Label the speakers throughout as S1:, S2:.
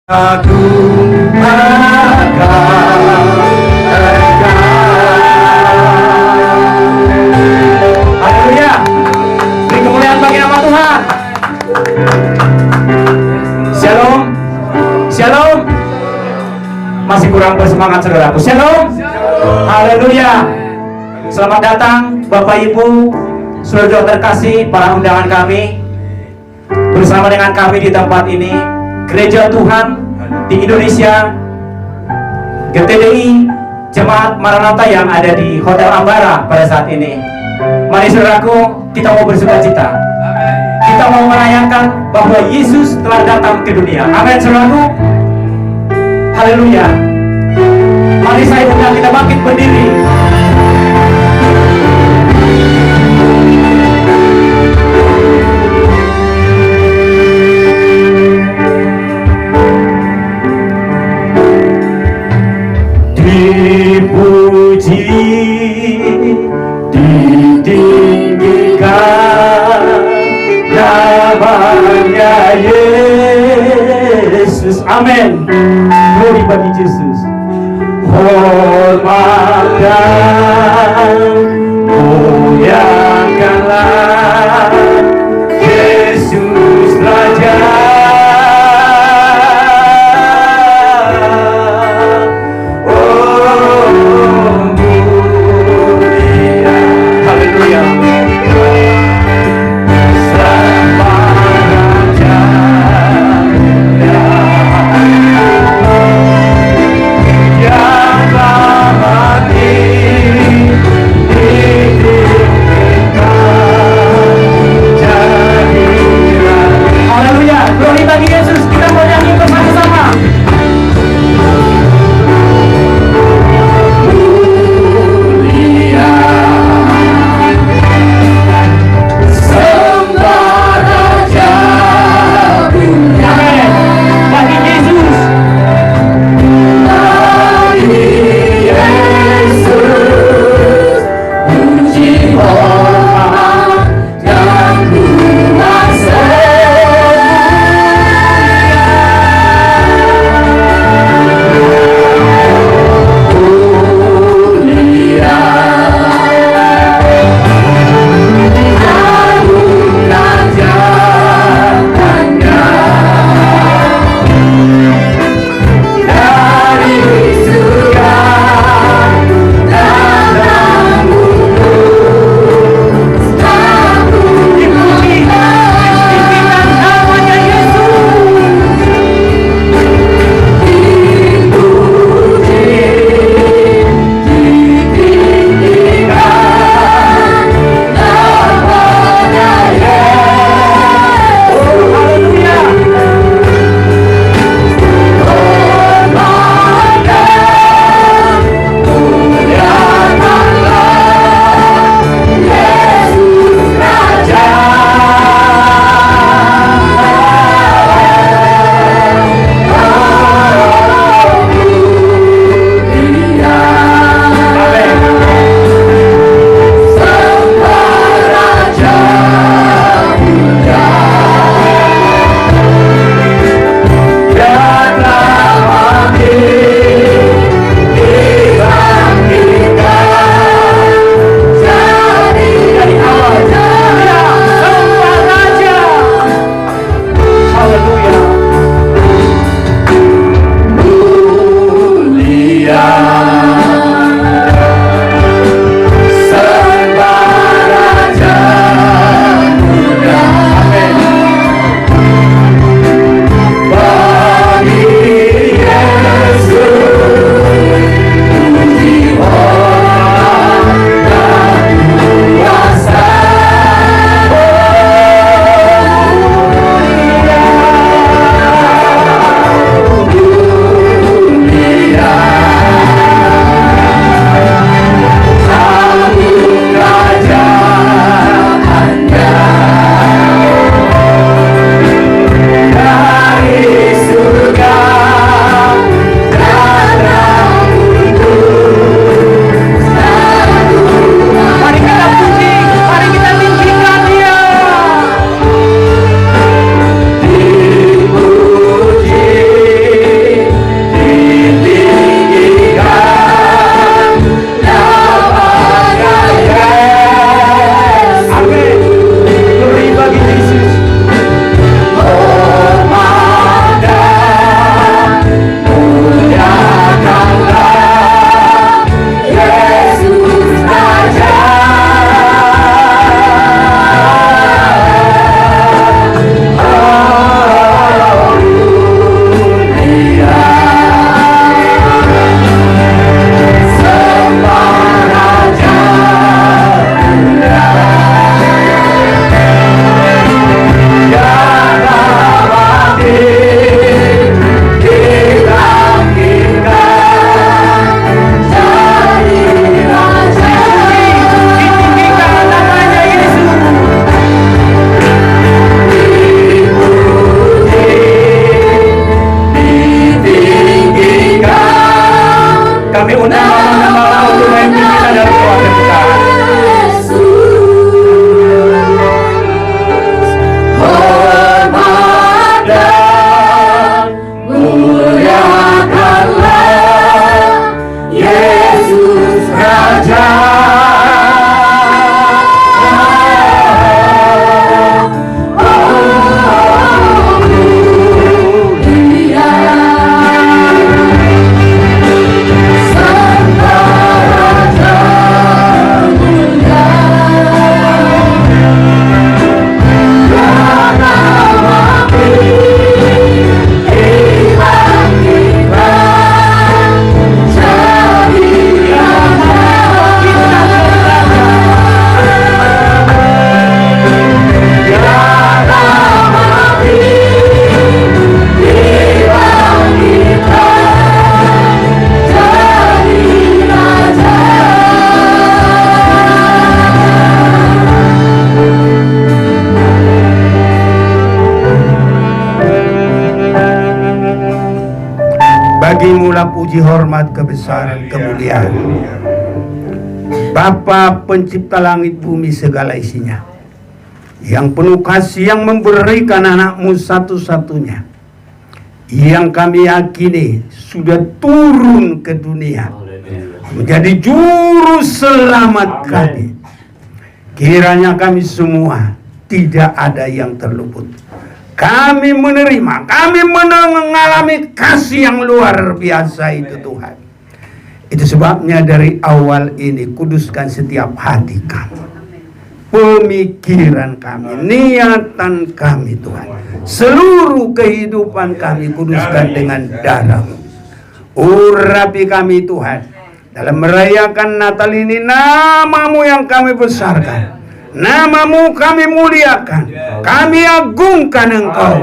S1: Aku akan haleluya. Beri kemuliaan bagi nama Tuhan. Shalom. Shalom. Masih kurang bersemangat saudaraku. Shalom. Haleluya. Selamat datang Bapak Ibu, saudara terkasih, para undangan kami bersama dengan kami di tempat ini, Gereja Tuhan di Indonesia, GTDI Jemaat Maranatha yang ada di Hotel Ambara pada saat ini. Mari saudaraku, kita mau bersukacita. Kita mau merayakan bahwa Yesus telah datang ke dunia. Amin saudaraku. Haleluya. Mari saya undang kita bangkit berdiri. Dipuji, ditinggikan namanya Yesus. Amin. Glory bagi Yesus. Hormat dan muliakanlah Yesus Raja. Kami undang nama-nama untuk memimpin kita dalam keluarga kita.
S2: Hormat dan muliakanlah Yesus Raja.
S3: Bagimulah puji, hormat, kebesaran, kemuliaan. Bapa pencipta langit bumi segala isinya, yang penuh kasih, yang memberikan anakmu satu-satunya, yang kami yakini sudah turun ke dunia menjadi juru selamat kami. Kiranya kami semua tidak ada yang terluput. Kami menerima, kami mengalami kasih yang luar biasa itu Tuhan. Itu sebabnya dari awal ini kuduskan setiap hati kami, pemikiran kami, niatan kami Tuhan. Seluruh kehidupan kami kuduskan dengan darah-Mu. Urapi kami Tuhan, dalam merayakan Natal ini nama-Mu yang kami besarkan. Nama-Mu kami muliakan, kami agungkan Engkau,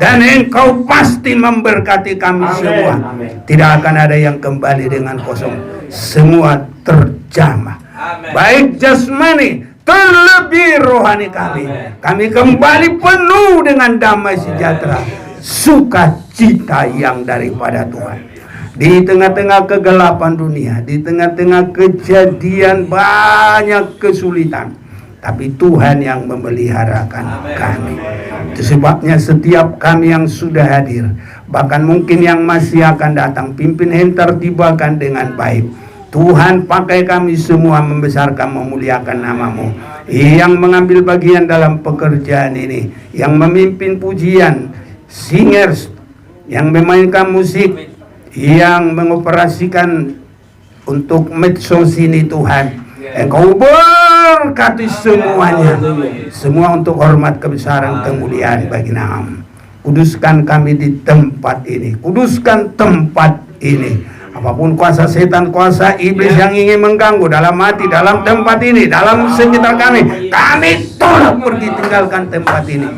S3: dan Engkau pasti memberkati kami semua. Tidak akan ada yang kembali dengan kosong, semua terjamah, baik jasmani terlebih rohani kami. Kami kembali penuh dengan damai sejahtera, sukacita yang daripada Tuhan. Di tengah-tengah kegelapan dunia, di tengah-tengah kejadian banyak kesulitan, tapi Tuhan yang memeliharakan kami. Itu sebabnya setiap kami yang sudah hadir, bahkan mungkin yang masih akan datang, pimpin hentar tibakan dengan baik. Tuhan pakai kami semua membesarkan, memuliakan nama-Mu. Yang mengambil bagian dalam pekerjaan ini, yang memimpin pujian, singers, yang memainkan musik, yang mengoperasikan untuk medsos ini Tuhan. Engkau berkati semuanya, semua untuk hormat, kebesaran, kemuliaan bagi nama-Mu. Kuduskan kami di tempat ini, kuduskan tempat ini. Apapun kuasa setan, kuasa iblis yang ingin mengganggu dalam hati, dalam tempat ini, dalam sekitar kami tolak pergi, tinggalkan tempat ini.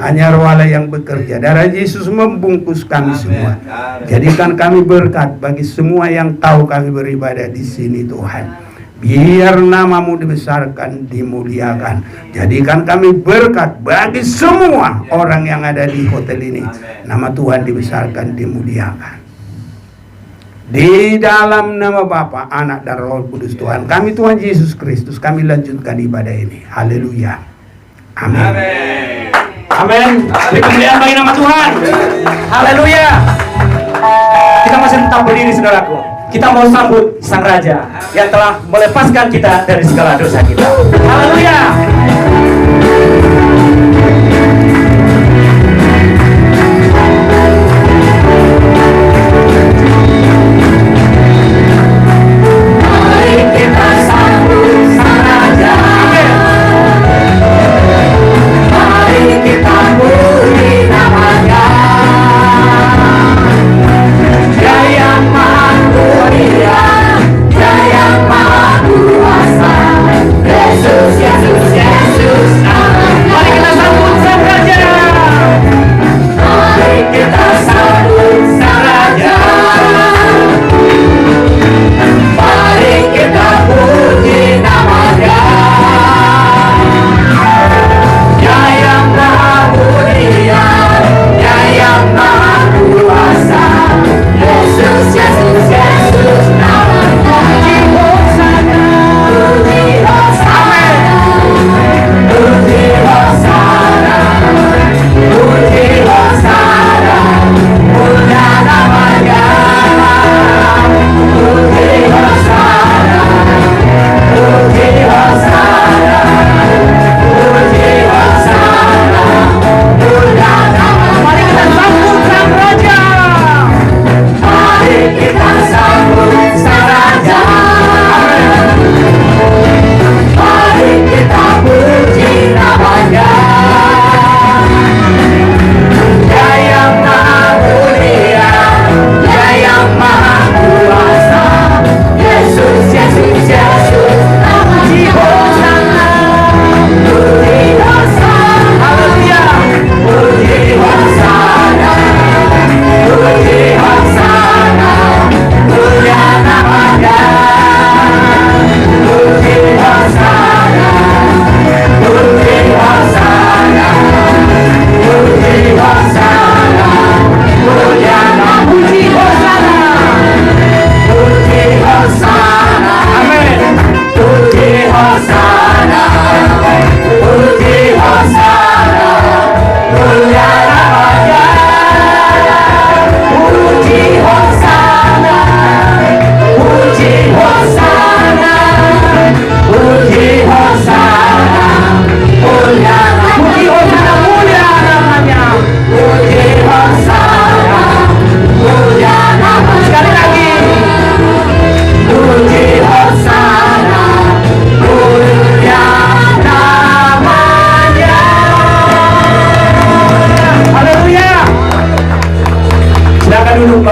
S3: Hanya Roh Allah yang bekerja. Darah Yesus membungkus kami semua. Jadikan kami berkat bagi semua yang tahu kami beribadah di sini Tuhan. Biar nama-Mu dibesarkan, dimuliakan. Jadikan kami berkat bagi semua orang yang ada di hotel ini. Nama Tuhan dibesarkan, dimuliakan. Di dalam nama Bapa, Anak, dan Roh Kudus Tuhan kami, Tuhan Yesus Kristus, kami lanjutkan ibadah ini. Haleluya. Amin.
S1: Amin. Beri kemuliaan bagi nama Tuhan. Haleluya. Kita masih tetap berdiri saudaraku. Kita mau sambut Sang Raja yang telah melepaskan kita dari segala dosa kita. Haleluya.
S2: Mari kita sambut Sang Raja. Mari kita puji nama-Nya. Dia yang Maha Mulia, Dia yang Maha Kuasa, Yesus, Yesus, Yesus.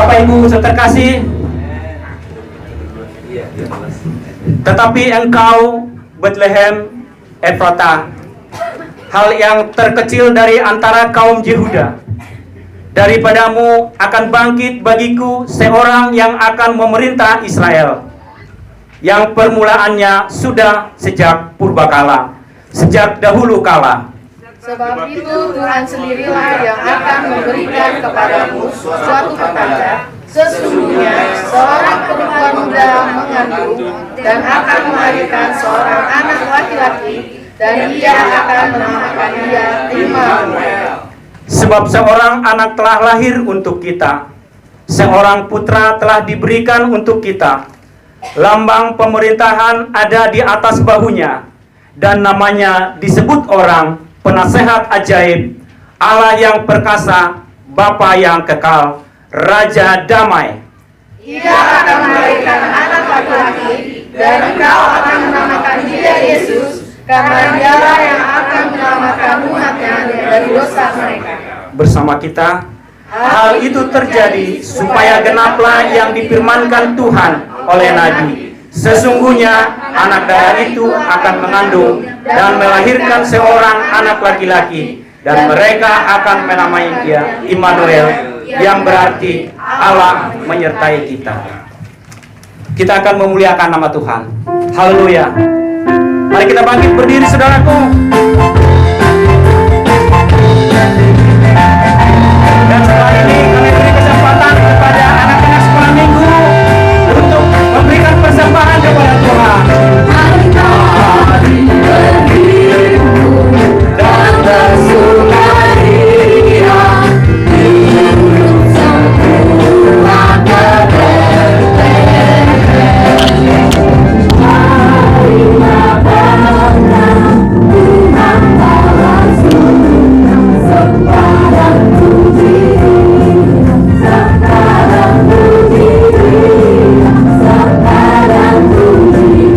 S1: Bapak Ibu terkasih, tetapi engkau Bethlehem Efrata, hal yang terkecil dari antara kaum Yehuda, daripadamu akan bangkit bagiku seorang yang akan memerintah Israel, yang permulaannya sudah sejak purbakala, sejak dahulu kala.
S2: Sebab itu Tuhan sendirilah yang akan memberikan kepadamu suatu pertanda. Sesungguhnya seorang perempuan muda mengandung dan akan melahirkan seorang anak laki-laki, dan ia akan menamakan dia Immanuel.
S1: Sebab seorang anak telah lahir untuk kita, seorang putra telah diberikan untuk kita. Lambang pemerintahan ada di atas bahunya, dan namanya disebut orang Penasehat Ajaib, Allah yang perkasa, Bapa yang kekal, Raja damai.
S2: Ia akan melahirkan anak laki-laki, dan engkau akan menamakan dia Yesus, karena dialah yang akan menyelamatkan umatnya dari dosa mereka.
S1: Bersama kita, hal itu terjadi supaya genaplah yang difirmankan Tuhan oleh Nabi. Sesungguhnya anak darah itu akan mengandung dan melahirkan seorang anak laki-laki, dan mereka akan menamai dia Immanuel, yang berarti Allah menyertai kita. Kita akan memuliakan nama Tuhan. Haleluya. Mari kita bangkit berdiri, saudaraku. Dan setelah ini kami beri kesempatan kepada anak-anak sekolah minggu untuk memberikan persembahan kepada Tuhan.
S2: Dan bersukaria hidup sempurna marilah bangga Tuhan balas sempadan puji, sempadan puji, sempadan puji.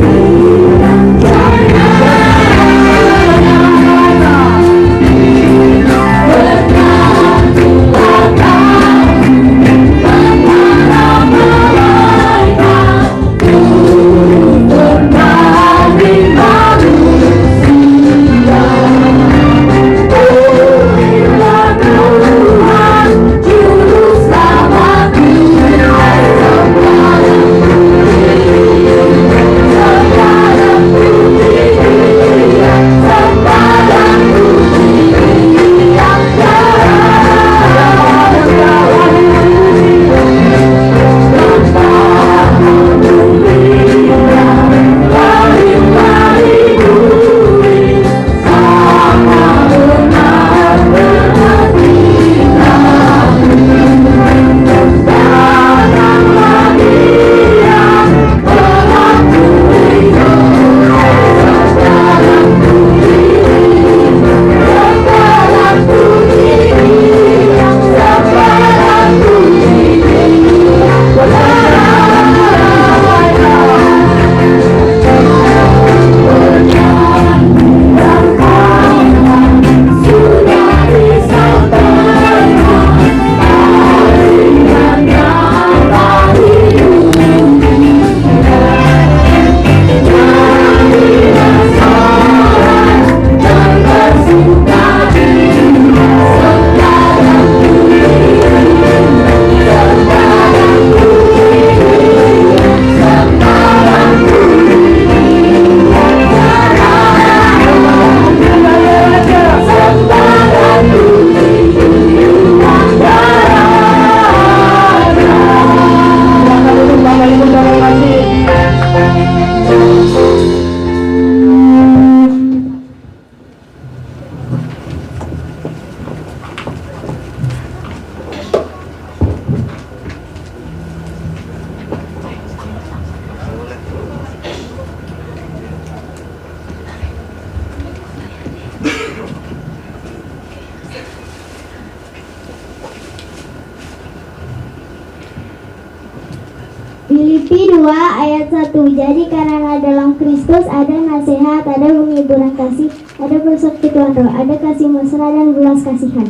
S4: Filipi 2 ayat 1. Jadi karena dalam Kristus ada nasihat, ada penghiburan kasih, ada persekutuan roh, ada kasih mesra dan belas kasihan.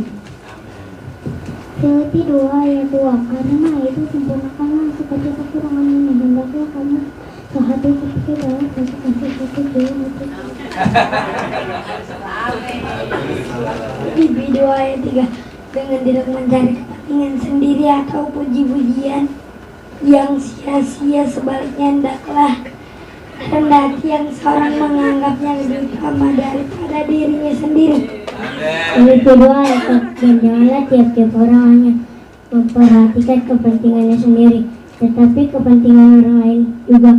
S4: Filipi 2 ayat 2. Karena itu sempurnakanlah seperti kekurangan ini, hendaklah kamu sehati seperti dalam satu kasih satu jiwa hati.
S5: Filipi 2 ayat 3. Dengan tidak mencari kepentingan sendiri atau puji-pujian yang sia-sia, sebaliknya hendaklah rendah hati yang seorang menganggapnya lebih utama daripada dirinya sendiri.
S4: Filipi 2 ayat 4. Dan janganlah tiap-tiap orang hanya memperhatikan kepentingannya sendiri, tetapi kepentingan orang lain juga.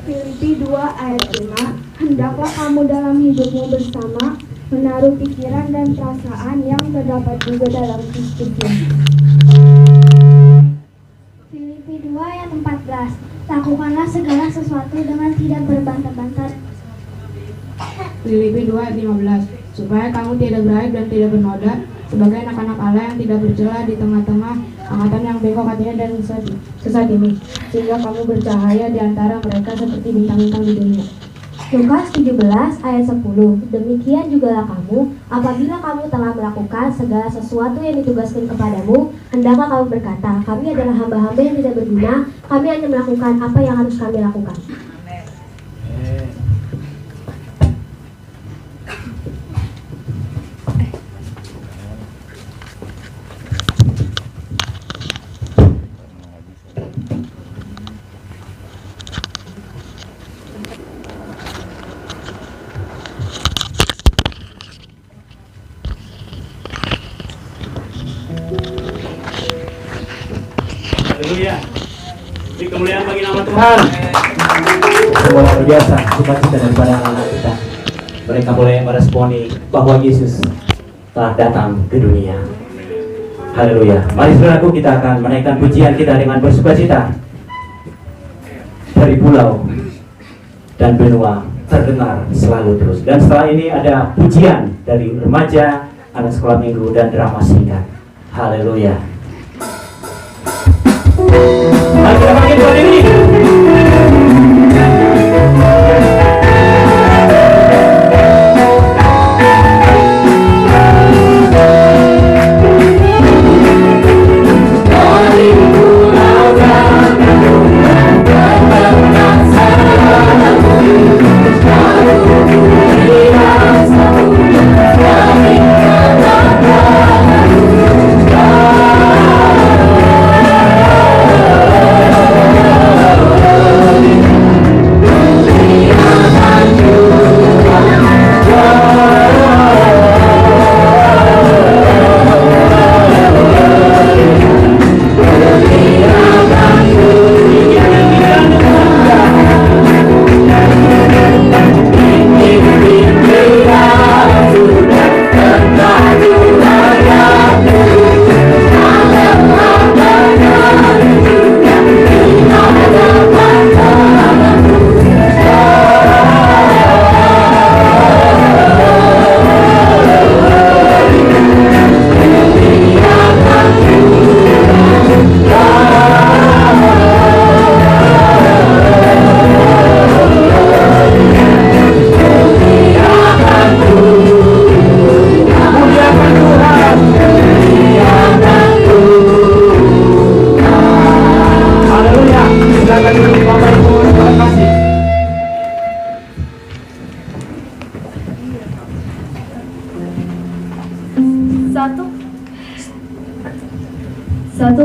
S6: Filipi 2 ayat 5. Hendaklah kamu dalam hidupmu bersama menaruh pikiran dan perasaan yang terdapat juga dalam Kristus Yesus.
S4: Filipi 2 ayat 14. Lakukanlah segala sesuatu dengan tidak berbantah-bantah.
S6: Filipi 2 ayat 15. Supaya kamu tidak beraib dan tidak bernoda sebagai anak-anak Allah yang tidak bercela di tengah-tengah angkatan yang bengkok hatinya dan sesat ini, sehingga kamu bercahaya di antara mereka seperti bintang-bintang di dunia.
S4: Lukas 17 ayat 10. Demikian jugalah kamu, apabila kamu telah melakukan segala sesuatu yang ditugaskan kepadamu, hendaklah kamu berkata, kami adalah hamba-hamba yang tidak berguna, kami hanya melakukan apa yang harus kami lakukan.
S1: Haleluya. Beri kemuliaan bagi nama Tuhan. Sebuah luar biasa sukacita daripada anak-anak kita. Mereka boleh meresponi bahwa Yesus telah datang ke dunia. Haleluya. Mari saudaraku, kita akan menaikkan pujian kita dengan bersukacita. Dari pulau dan benua terdengar selalu terus. Dan setelah ini ada pujian dari remaja, anak sekolah minggu, dan drama singkat. Haleluya. Mari kita bangkit berdiri.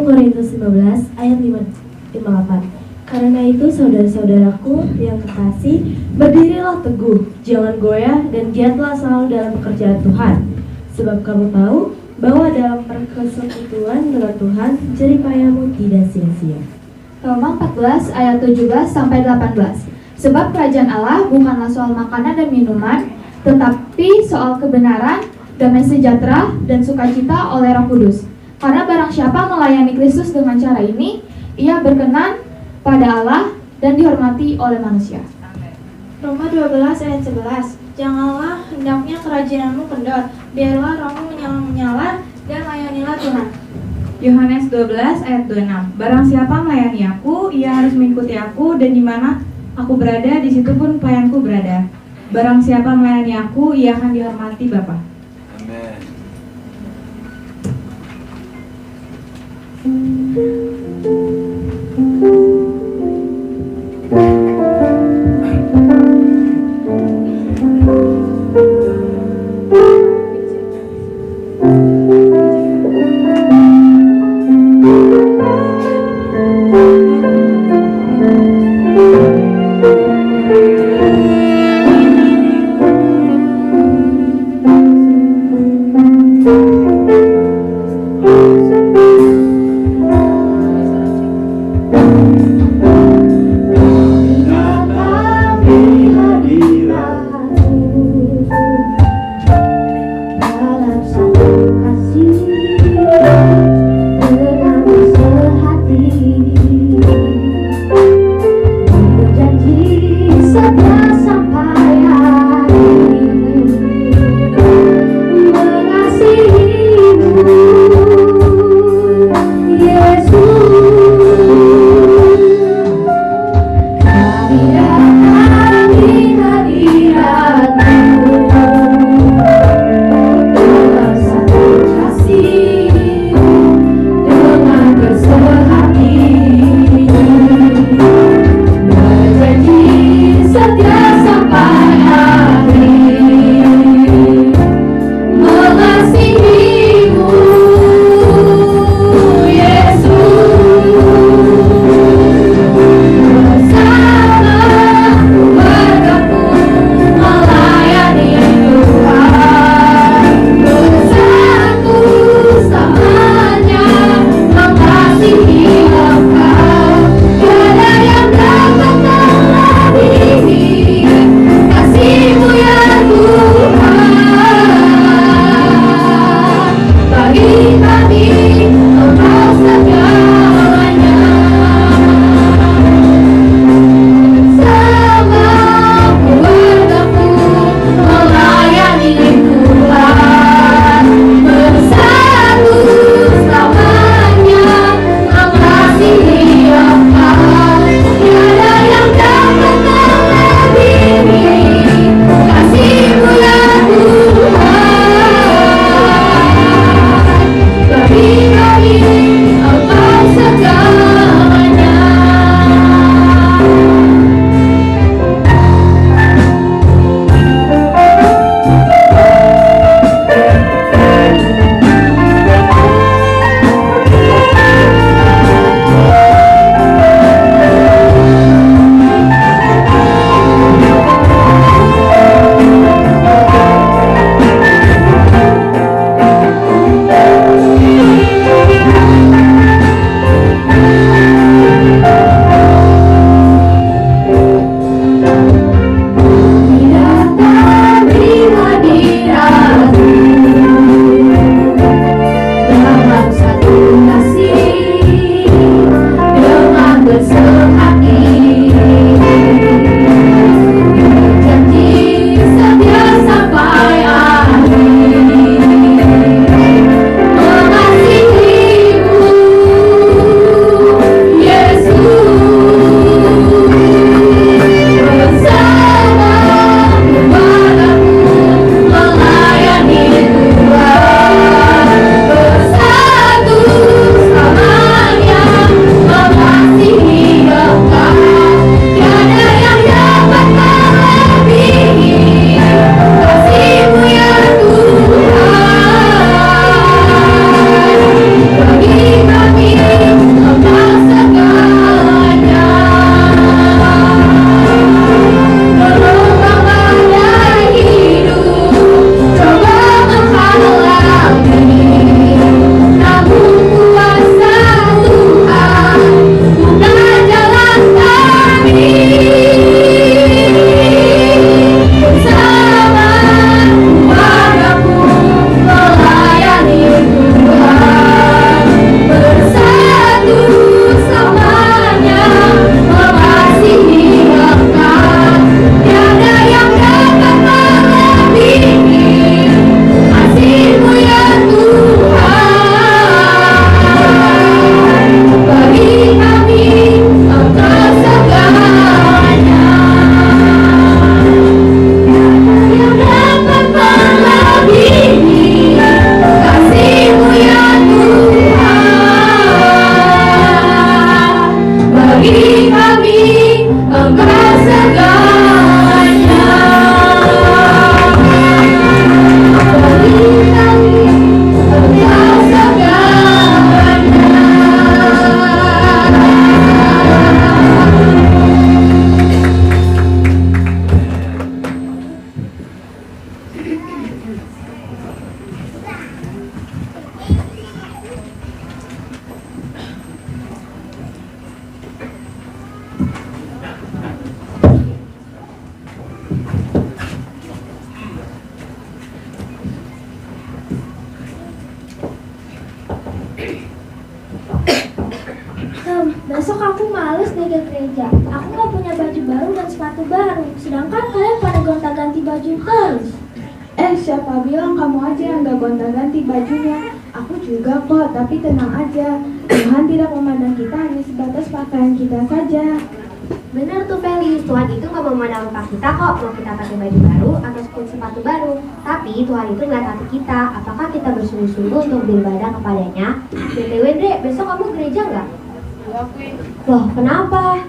S4: Korintus 15 ayat 58. Karena itu saudara-saudaraku yang kekasih, berdirilah teguh, jangan goyah, dan giatlah selalu dalam pekerjaan Tuhan. Sebab kamu tahu bahwa dalam persekutuan dengan Tuhan, jerih payahmu tidak sia-sia.
S7: Roma 14 ayat 17 sampai 18. Sebab kerajaan Allah bukanlah soal makanan dan minuman, tetapi soal kebenaran, damai sejahtera, dan sukacita oleh Roh Kudus. Karena barang siapa melayani Kristus dengan cara ini, ia berkenan pada Allah dan dihormati oleh manusia.
S8: Roma 12 ayat 11. Janganlah hendaknya kerajinanmu kendor, biarlah rohmu menyala-menyala dan layanilah Tuhan.
S9: Yohanes 12 ayat 26. Barang siapa melayani aku, ia harus mengikuti aku, dan di mana aku berada, di situ pun pelayanku berada. Barang siapa melayani aku, ia akan dihormati Bapa.
S10: Amin.
S4: Besok aku males deh ke gereja. Aku gak punya baju baru dan sepatu baru. Sedangkan kalian pada gonta-ganti baju terus.
S7: Siapa bilang kamu aja yang gak gonta-ganti bajunya? Aku juga kok, tapi tenang aja. Tuhan tidak memandang kita hanya sebatas pakaian kita saja.
S4: Bener tuh Feli, Tuhan itu gak memandang muka kita kok, mau kita pakai baju baru ataupun sepatu baru. Tapi Tuhan itu ngeliat hati kita, apakah kita bersungguh-sungguh untuk beribadah kepadanya. BTW Dre, besok kamu gereja gak?
S6: Enggak, Queen.
S4: Loh, kenapa?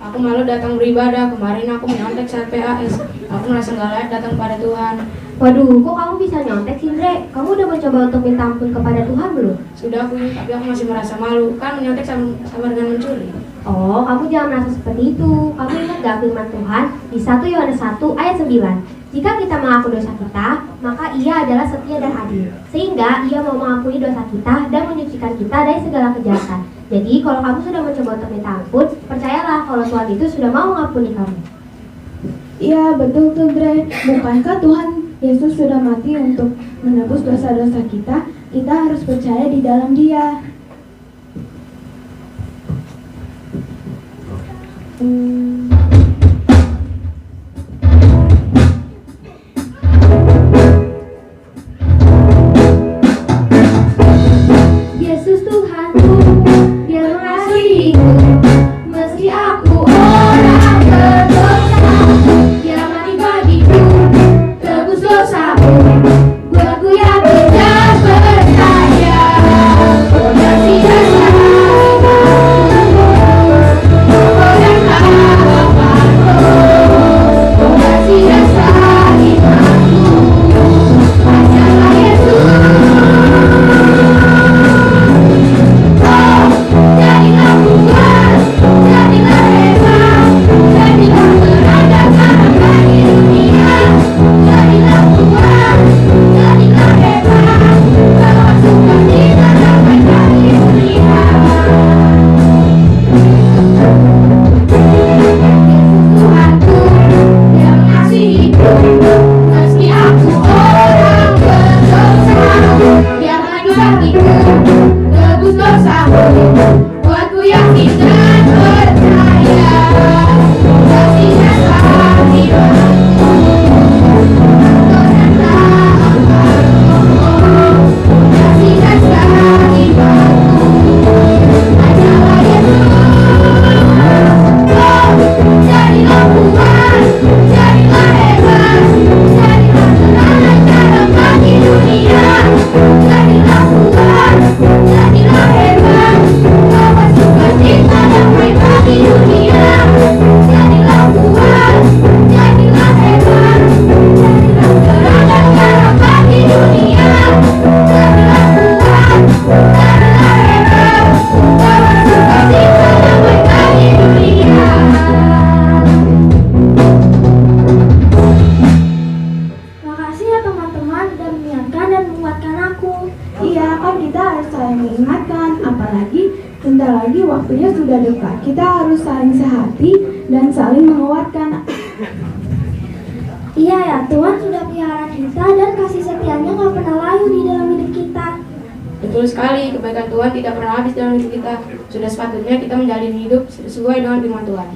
S6: Aku malu datang beribadah. Kemarin aku menyontek saat PAS. Aku merasa gak layak datang pada Tuhan.
S4: Waduh, kok kamu bisa nyontek sih Dre? Kamu udah mencoba untuk minta ampun kepada Tuhan belum?
S6: Sudah, Queen, tapi aku masih merasa malu. Kan menyontek sama dengan mencuri.
S4: Oh, kamu jangan merasa seperti itu. Kamu ingat gak firman Tuhan di 1 Yohanes 1 ayat 9? Jika kita mengaku dosa kita, maka Ia adalah setia dan adil, sehingga Ia mau mengampuni dosa kita dan menyucikan kita dari segala kejahatan. Jadi, kalau kamu sudah mencoba untuk minta ampun, percayalah kalau Tuhan itu sudah mau mengampuni kamu.
S7: Iya, betul tuh Dre. Bukankah Tuhan Yesus sudah mati untuk menebus dosa-dosa kita? Kita harus percaya di dalam Dia.
S4: Yesus Tuhanku, Dia mengasihiku, meski aku orang berdosa. Dia mati bagiku, tebus dosaku, buatku yakin dan percaya. Oh, kasih dasar imanku, oh dan harapanku. Oh, kasih dasar imanku, ajarlah Yesus. Jadilah kuat, jadilah hebat, jadilah terang dan terang bagi dunia. Jadilah kuat, jadilah hebat, bawa sukacita damai bagi dunia. Yesus Tuhanku, Dia mengasihiku, meski aku orang berdosa. Dia mati bagiku, tebus dosaku, buatku yakin dan percaya. Kasih dasar imanku, Tuhanlah amarku. Kasih dasar imanku, ajarlah Yesus. Oh, jadilah kuat, jadilah hebat, jadilah terang dan terang bagi dunia. Jadilah kuat, jadilah hebat, bawa sukacita damai bagi dunia. Jadilah kuat, jadilah hebat, jadilah terang dan terang bagi dunia. Jadilah kuat, jadilah hebat, bawa sukacita damai bagi dunia. Makasih ya teman-teman sudah mengingatkan dan menguatkan aku.
S7: Iya, kan kita harus saling mengingatkan. Apalagi bentar lagi waktunya sudah dekat. Kita harus saling sehati dan saling menguatkan.
S4: Iya ya, Tuhan sudah pelihara kita dan kasih setianya gak pernah layu di dalam hidup kita.
S6: Betul sekali, kebaikan Tuhan tidak pernah habis dalam hidup kita. Sudah sepatutnya kita menjalani hidup sesuai dengan firman Tuhan.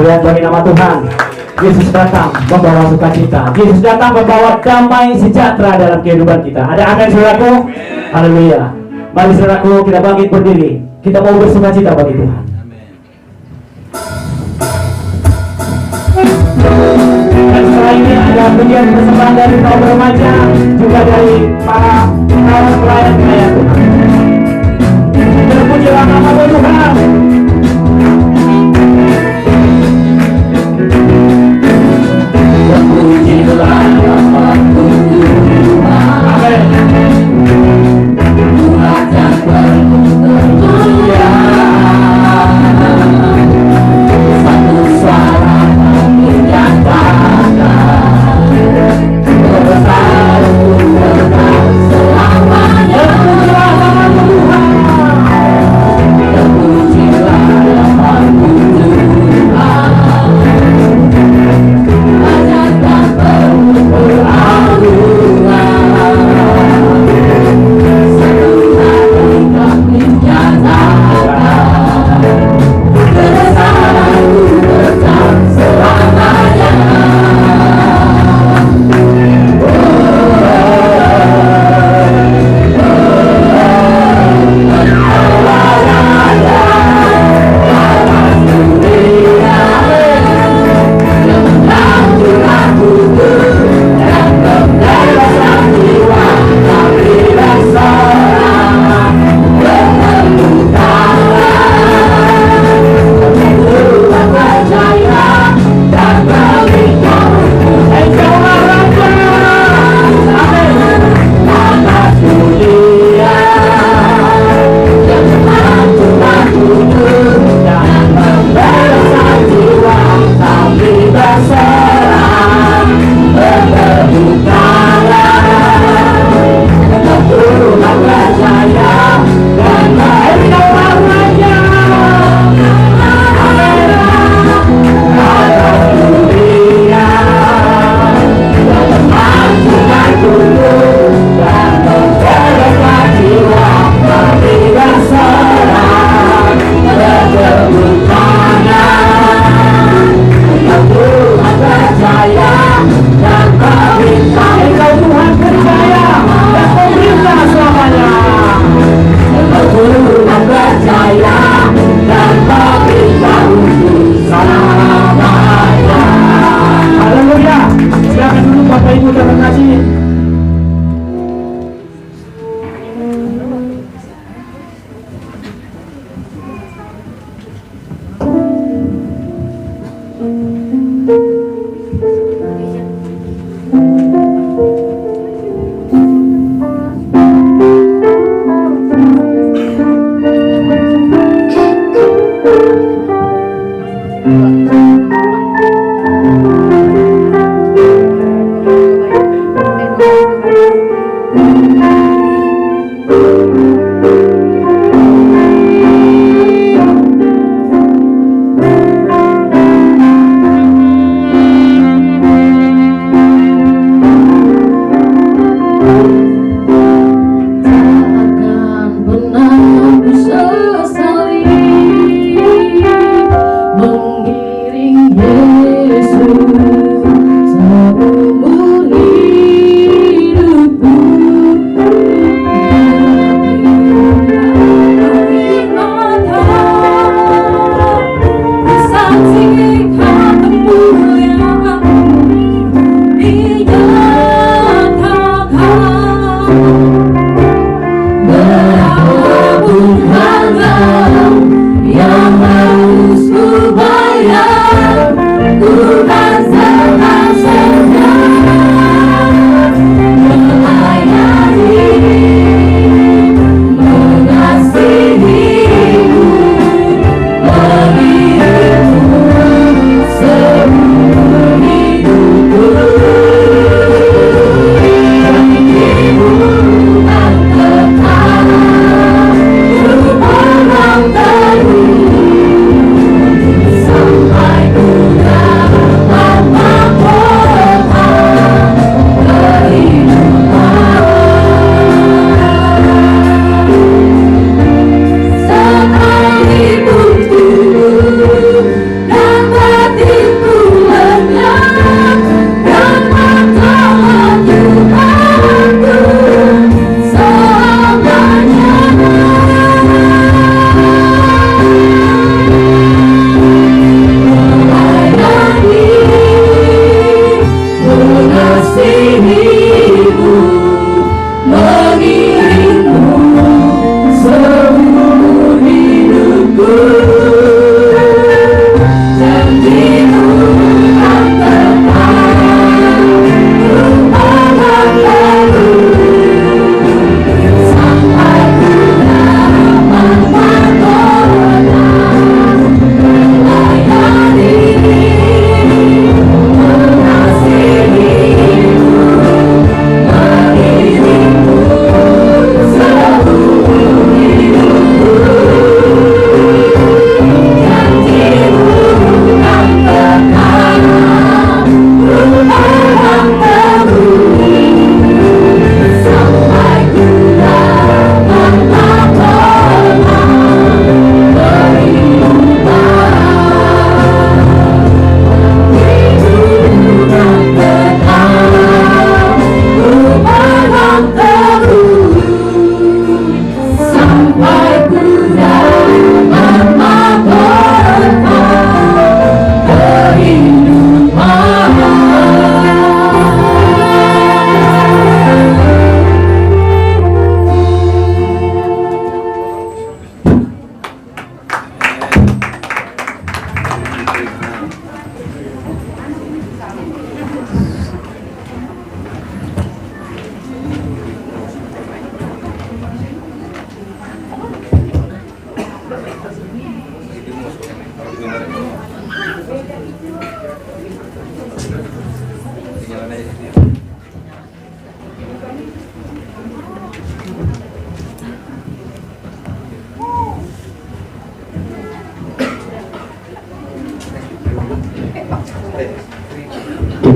S1: Kemuliaan bagi nama Tuhan. Yesus datang membawa sukacita. Yesus datang membawa damai sejahtera dalam kehidupan kita. Ada amin saudaraku? Haleluya. Mari saudaraku kita bangkit berdiri. Kita mau bersukacita bagi Tuhan. Dan setelah ini ada bagian persembahan dari kaum remaja, juga dari para kawan pelayan Tuhan. Terpujilah nama Tuhan. Terpujilah nama Tuhan. Amin. Tuhan yang penuh kemuliaan, satu suara menyatakan besar Tuhan selamanya. Terpujilah nama Tuhan. Ajarkan penuh perarungan, satu hati kami nyatakan kebesaran Tuhan selamanya.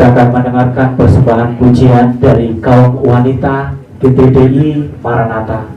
S1: kita akan mendengarkan persembahan pujian dari kaum wanita GTDI Maranatha.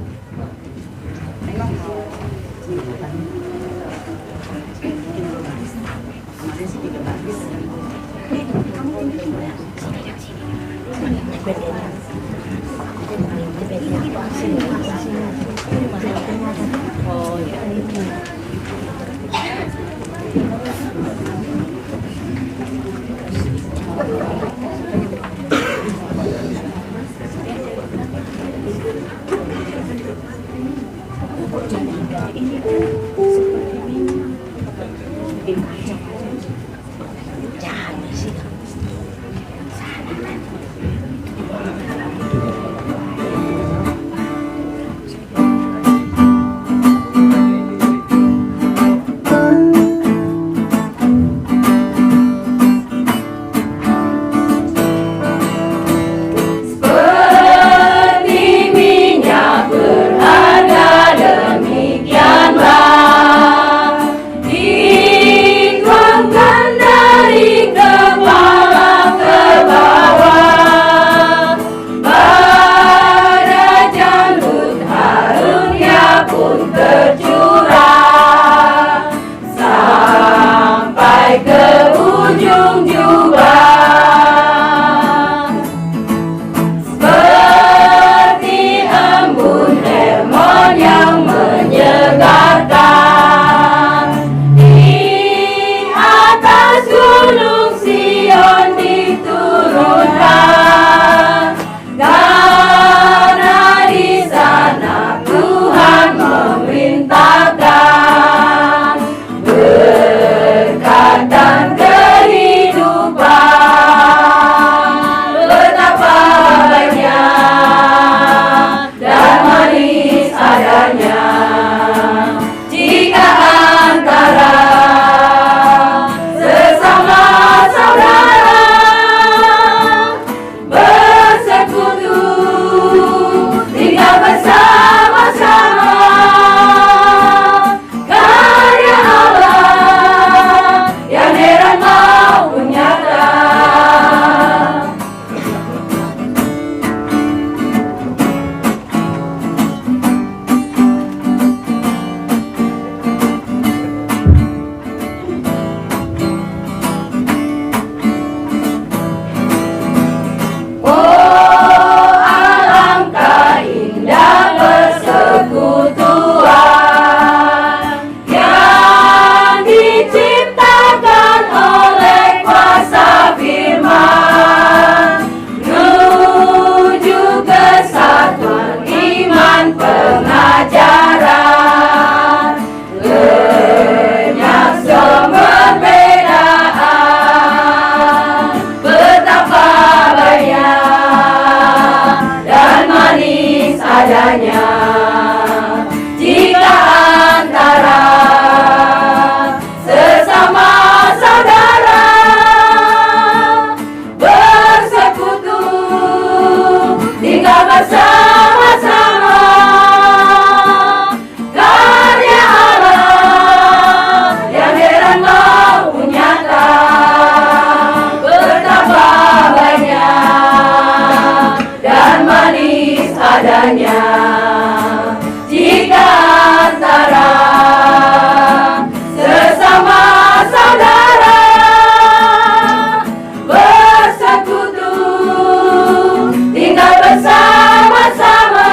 S2: Bersama-sama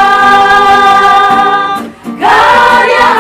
S2: karya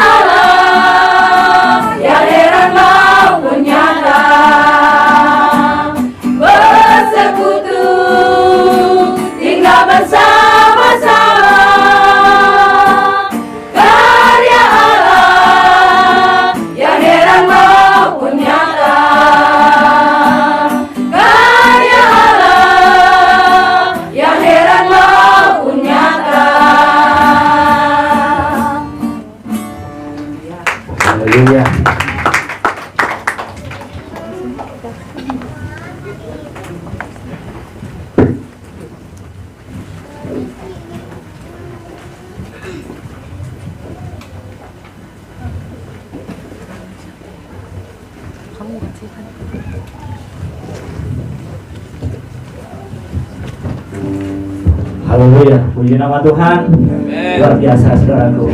S1: Puji nama Tuhan. Luar biasa saudaraku.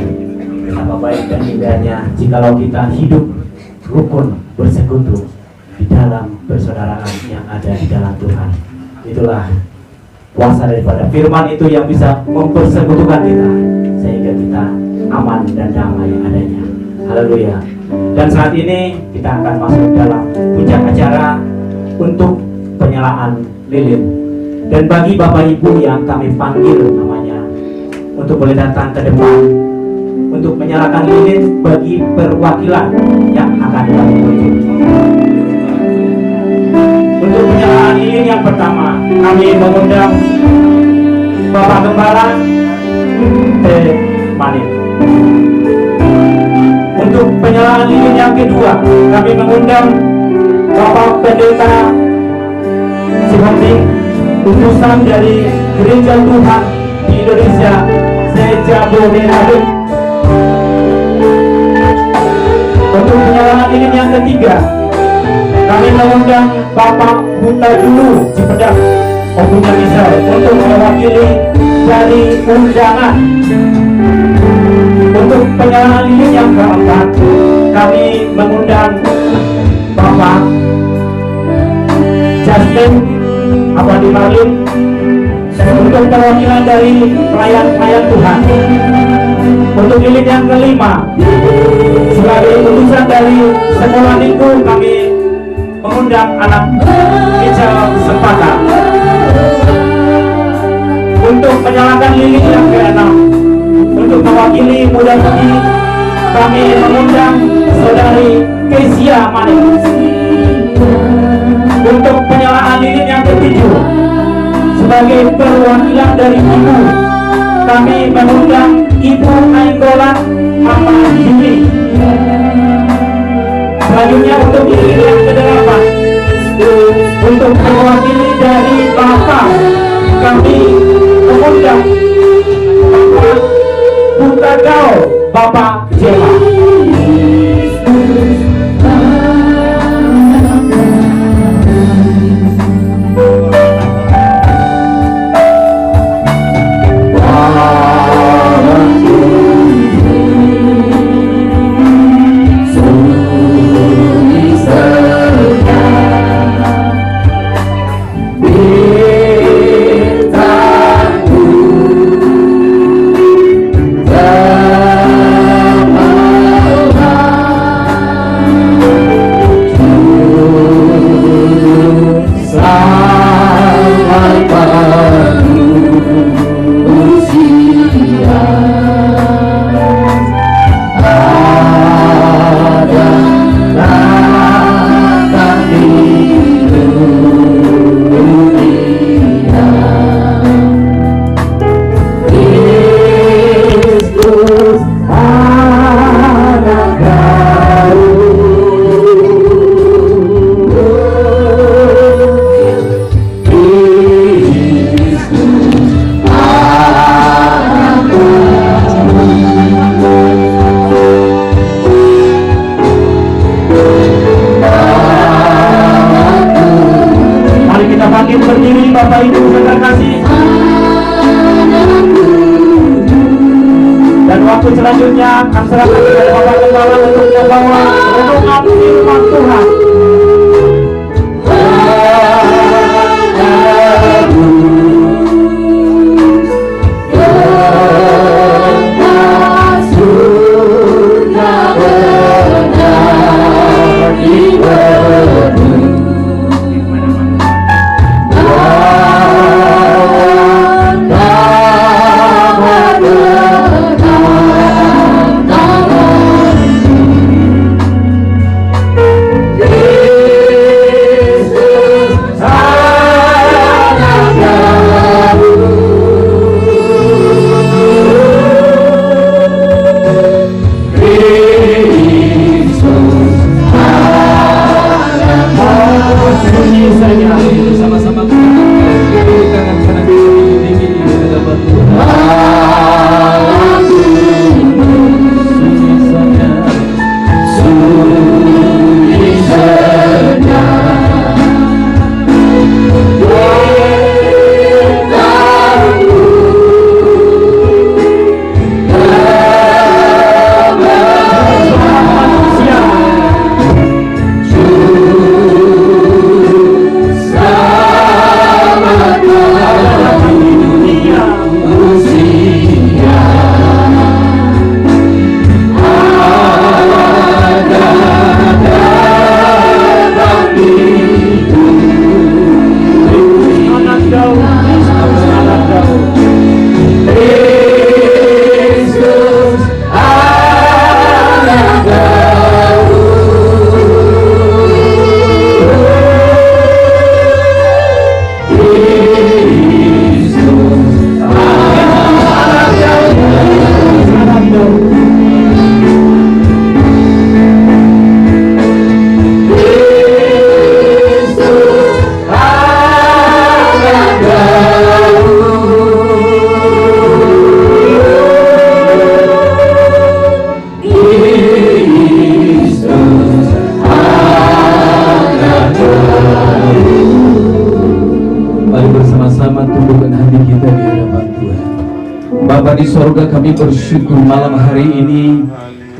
S1: Apa baik dan indahnya jikalau kita hidup rukun bersekutu di dalam persaudaraan yang ada di dalam Tuhan. Itulah kuasa daripada firman itu yang bisa mempersekutukan kita sehingga kita aman dan damai adanya. Haleluya. Dan saat ini kita akan masuk dalam puncak acara untuk penyalaan lilin. Dan bagi Bapak Ibu yang kami panggil namanya untuk boleh datang ke depan untuk menyalakan lilin bagi perwakilan yang akan kami tunjuk. Untuk penyalaan lilin yang pertama, kami mengundang Bapak Gembala T. Manit. Untuk penyalaan lilin yang kedua, kami mengundang Bapak Pendeta Sihombing, utusan dari Gereja Tuhan di Indonesia, Sejabodetabek. Untuk penyalaan lilin yang ketiga, kami mengundang Bapak Huta Dulu Cipedak, Obunya Misal, untuk mewakili dari undangan. Untuk penyalaan lilin yang keempat, kami mengundang Bapak Justin Abadi Marlin untuk perwakilan dari pelayan-pelayan Tuhan. Untuk lilin yang kelima, sebagai utusan dari sekolah minggu, kami mengundang anak Ical Sepata. Untuk menyalakan lilin yang keenam, untuk mewakili muda-mudi, kami mengundang saudari Kesia Manik. Untuk penyalaan lilin yang ketujuh, sebagai perwakilan dari ibu, kami mengundang Ibu Ainggolan Mama Juli. Selanjutnya untuk lilin yang kedelapan, untuk mewakili dari Bapak, kami mengundang Bapak Butagao, Bapak Jema. Selanjutnya kami serahkan kepada Bapak Gembala untuk membawa renungan firman Tuhan.
S10: di sorga, kami bersyukur malam hari ini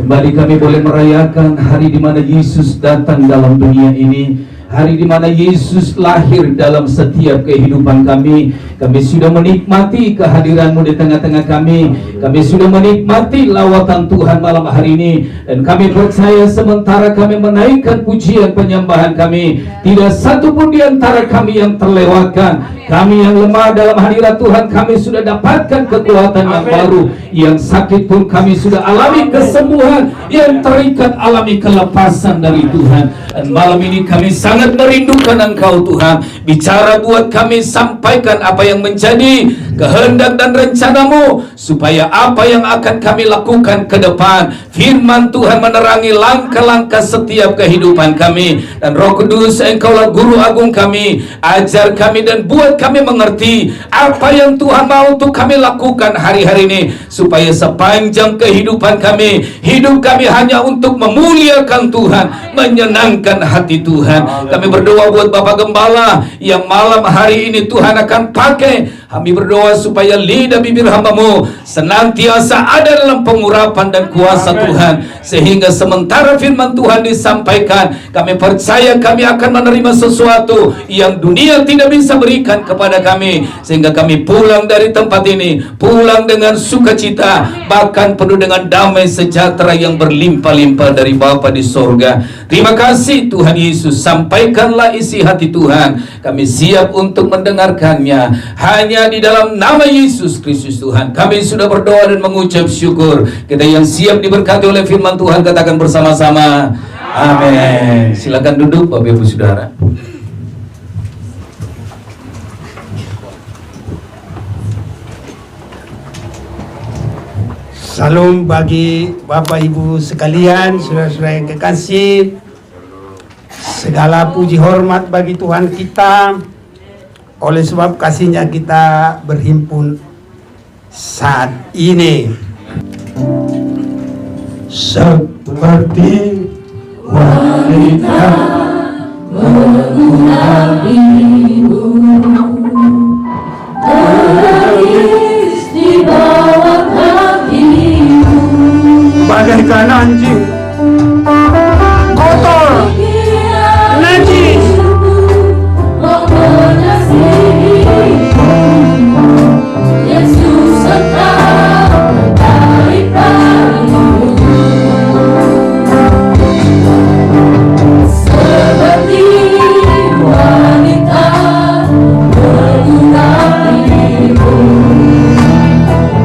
S10: kembali kami boleh merayakan hari di mana Yesus datang dalam dunia ini, hari di mana Yesus lahir dalam setiap kehidupan kami. Kami sudah menikmati kehadiran-Mu di tengah-tengah kami. Kami sudah menikmati lawatan Tuhan malam hari ini. Dan kami percaya sementara kami menaikkan pujian penyembahan kami, tidak satu pun di antara kami yang terlewatkan. Kami yang lemah dalam hadirat Tuhan, kami sudah dapatkan kekuatan yang baru. Yang sakit pun kami sudah alami kesembuhan. Yang terikat alami kelepasan dari Tuhan. Dan malam ini kami sangat merindukan Engkau Tuhan. Bicara buat kami, sampaikan apa yang menjadi kehendak dan rencana-Mu, supaya apa yang akan kami lakukan ke depan, firman Tuhan menerangi langkah-langkah setiap kehidupan kami. Dan Roh Kudus, Engkaulah guru agung kami, ajar kami dan buat kami mengerti apa yang Tuhan mau untuk kami lakukan hari-hari ini, supaya sepanjang kehidupan kami, hidup kami hanya untuk memuliakan Tuhan, menyenangkan hati Tuhan. Kami berdoa buat Bapak Gembala yang malam hari ini Tuhan akan pakai. Kami berdoa supaya lidah bibir hamba-Mu senantiasa ada dalam pengurapan dan kuasa Tuhan, sehingga sementara firman Tuhan disampaikan, kami percaya kami akan menerima sesuatu yang dunia tidak bisa berikan kepada kami, sehingga kami pulang dari tempat ini, pulang dengan sukacita, bahkan penuh dengan damai sejahtera yang berlimpah-limpah dari Bapa di sorga. Terima kasih Tuhan Yesus, sampaikanlah isi hati Tuhan, kami siap untuk mendengarkannya. Hanya di dalam nama Yesus Kristus Tuhan kami sudah berdoa dan mengucap syukur. Kita yang siap diberkati oleh firman Tuhan katakan bersama-sama amin. Silakan duduk Bapak Ibu Saudara.
S3: Salam bagi Bapak Ibu sekalian, saudara-saudara yang kekasih. Segala puji hormat bagi Tuhan kita. Oleh sebab kasih-Nya kita berhimpun saat ini. Seperti wanita mengundang ibu, menangis di bawah kakimu, bagaikan anjing kotor, najis, Yesus engkau daripada seperti wanita mengundang ibu,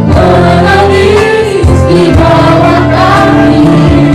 S3: menangis di bawah kaki.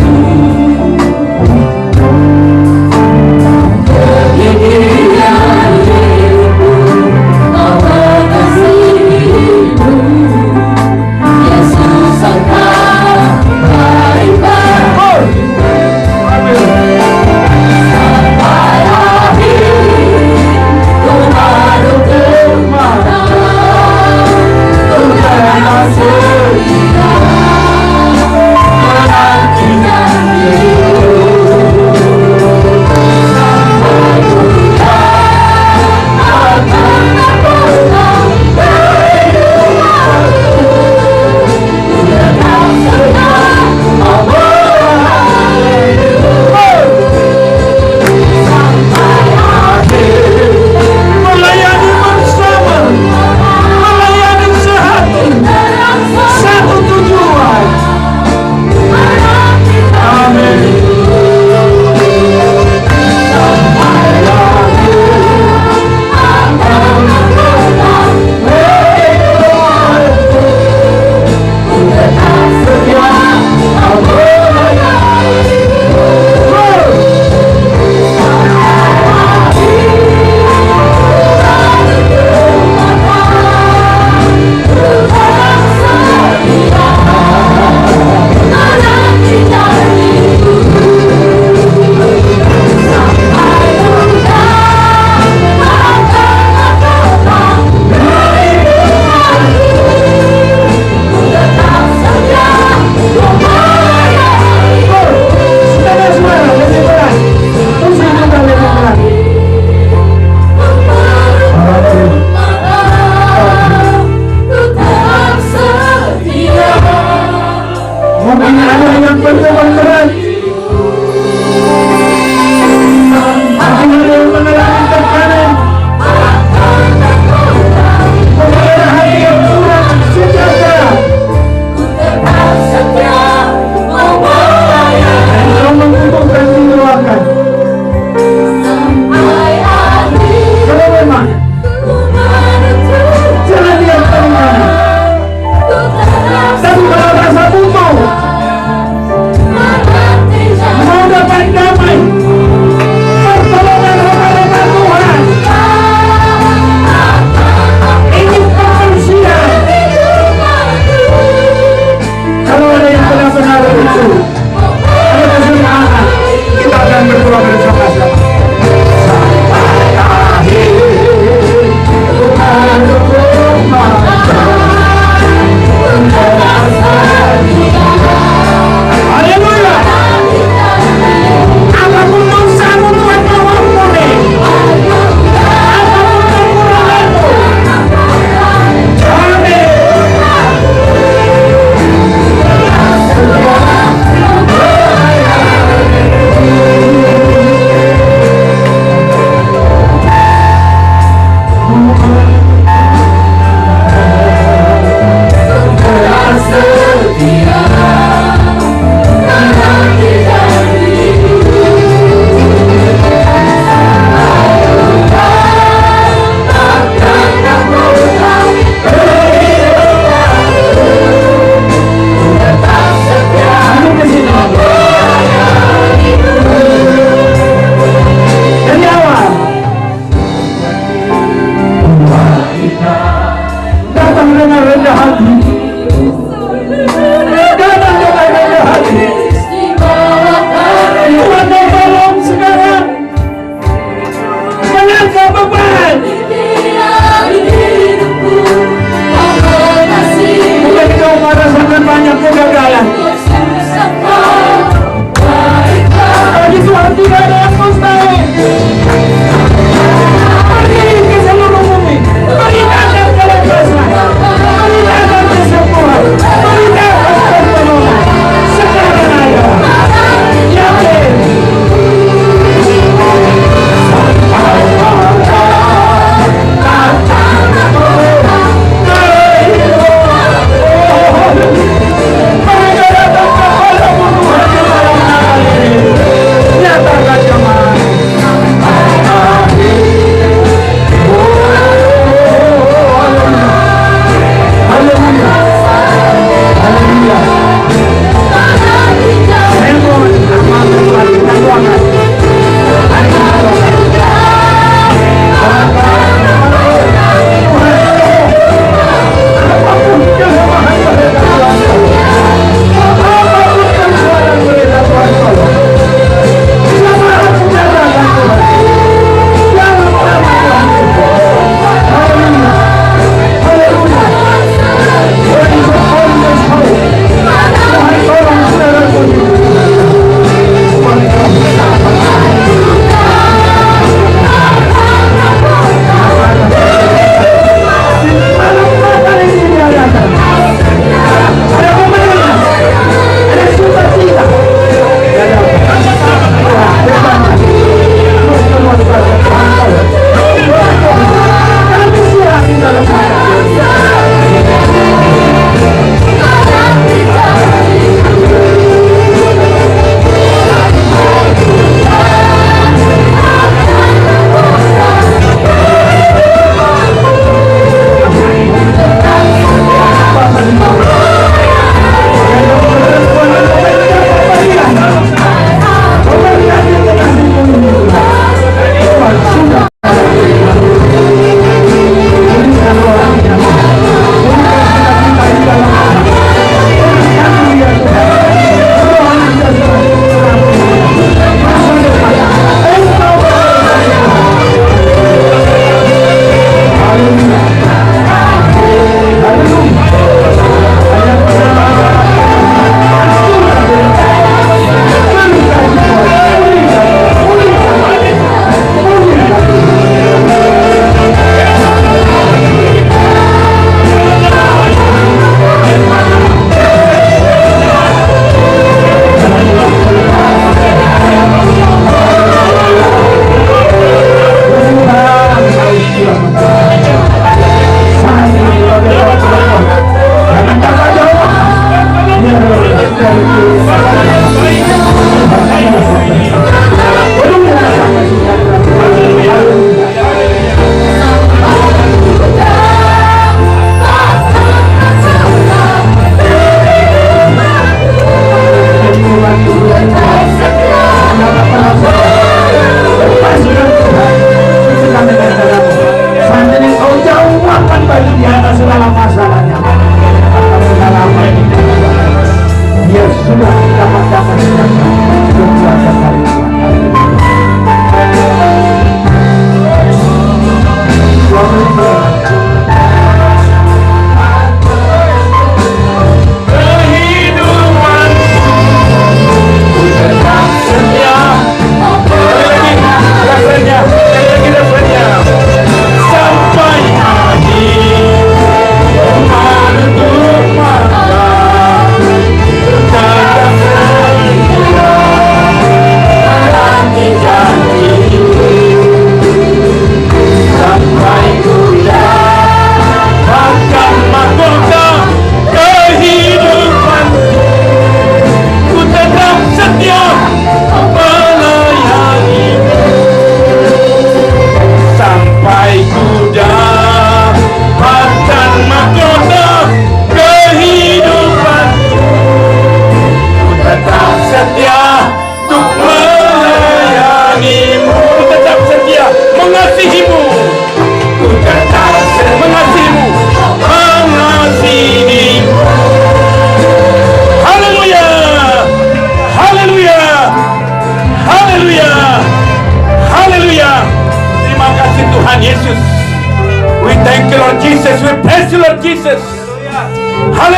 S3: Mungkin ada yang berjuang berat. Mungkin ada yang mengalami tekanan. Mungkin ada hati yang kurang sejahtera. Dan kau membutuhkan didoakan. Kalau memang jangan lihat paling kanan. Tapi kalau rasamu mau dapat damai, pertolongan Roh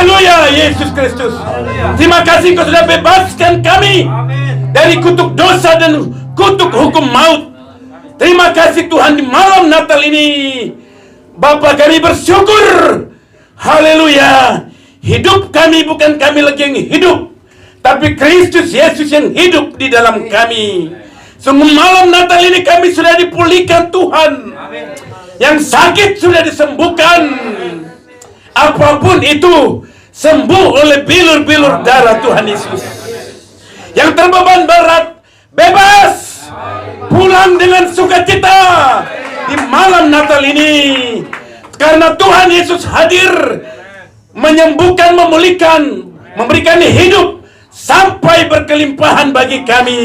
S11: Haleluya, Yesus Kristus. Terima kasih Kau sudah bebaskan kami dari kutuk dosa dan kutuk hukum maut. Terima kasih Tuhan, di malam Natal ini Bapa kami bersyukur. Haleluya. Hidup kami bukan kami lagi yang hidup, tapi Kristus Yesus yang hidup di dalam kami. Sungguh malam Natal ini kami sudah dipulihkan Tuhan. Yang sakit sudah disembuhkan. Apapun itu sembuh oleh bilur-bilur darah Tuhan Yesus. Yang terbeban berat bebas, pulang dengan sukacita di malam Natal ini. Karena Tuhan Yesus hadir menyembuhkan, memulihkan, memberikan hidup sampai berkelimpahan bagi kami.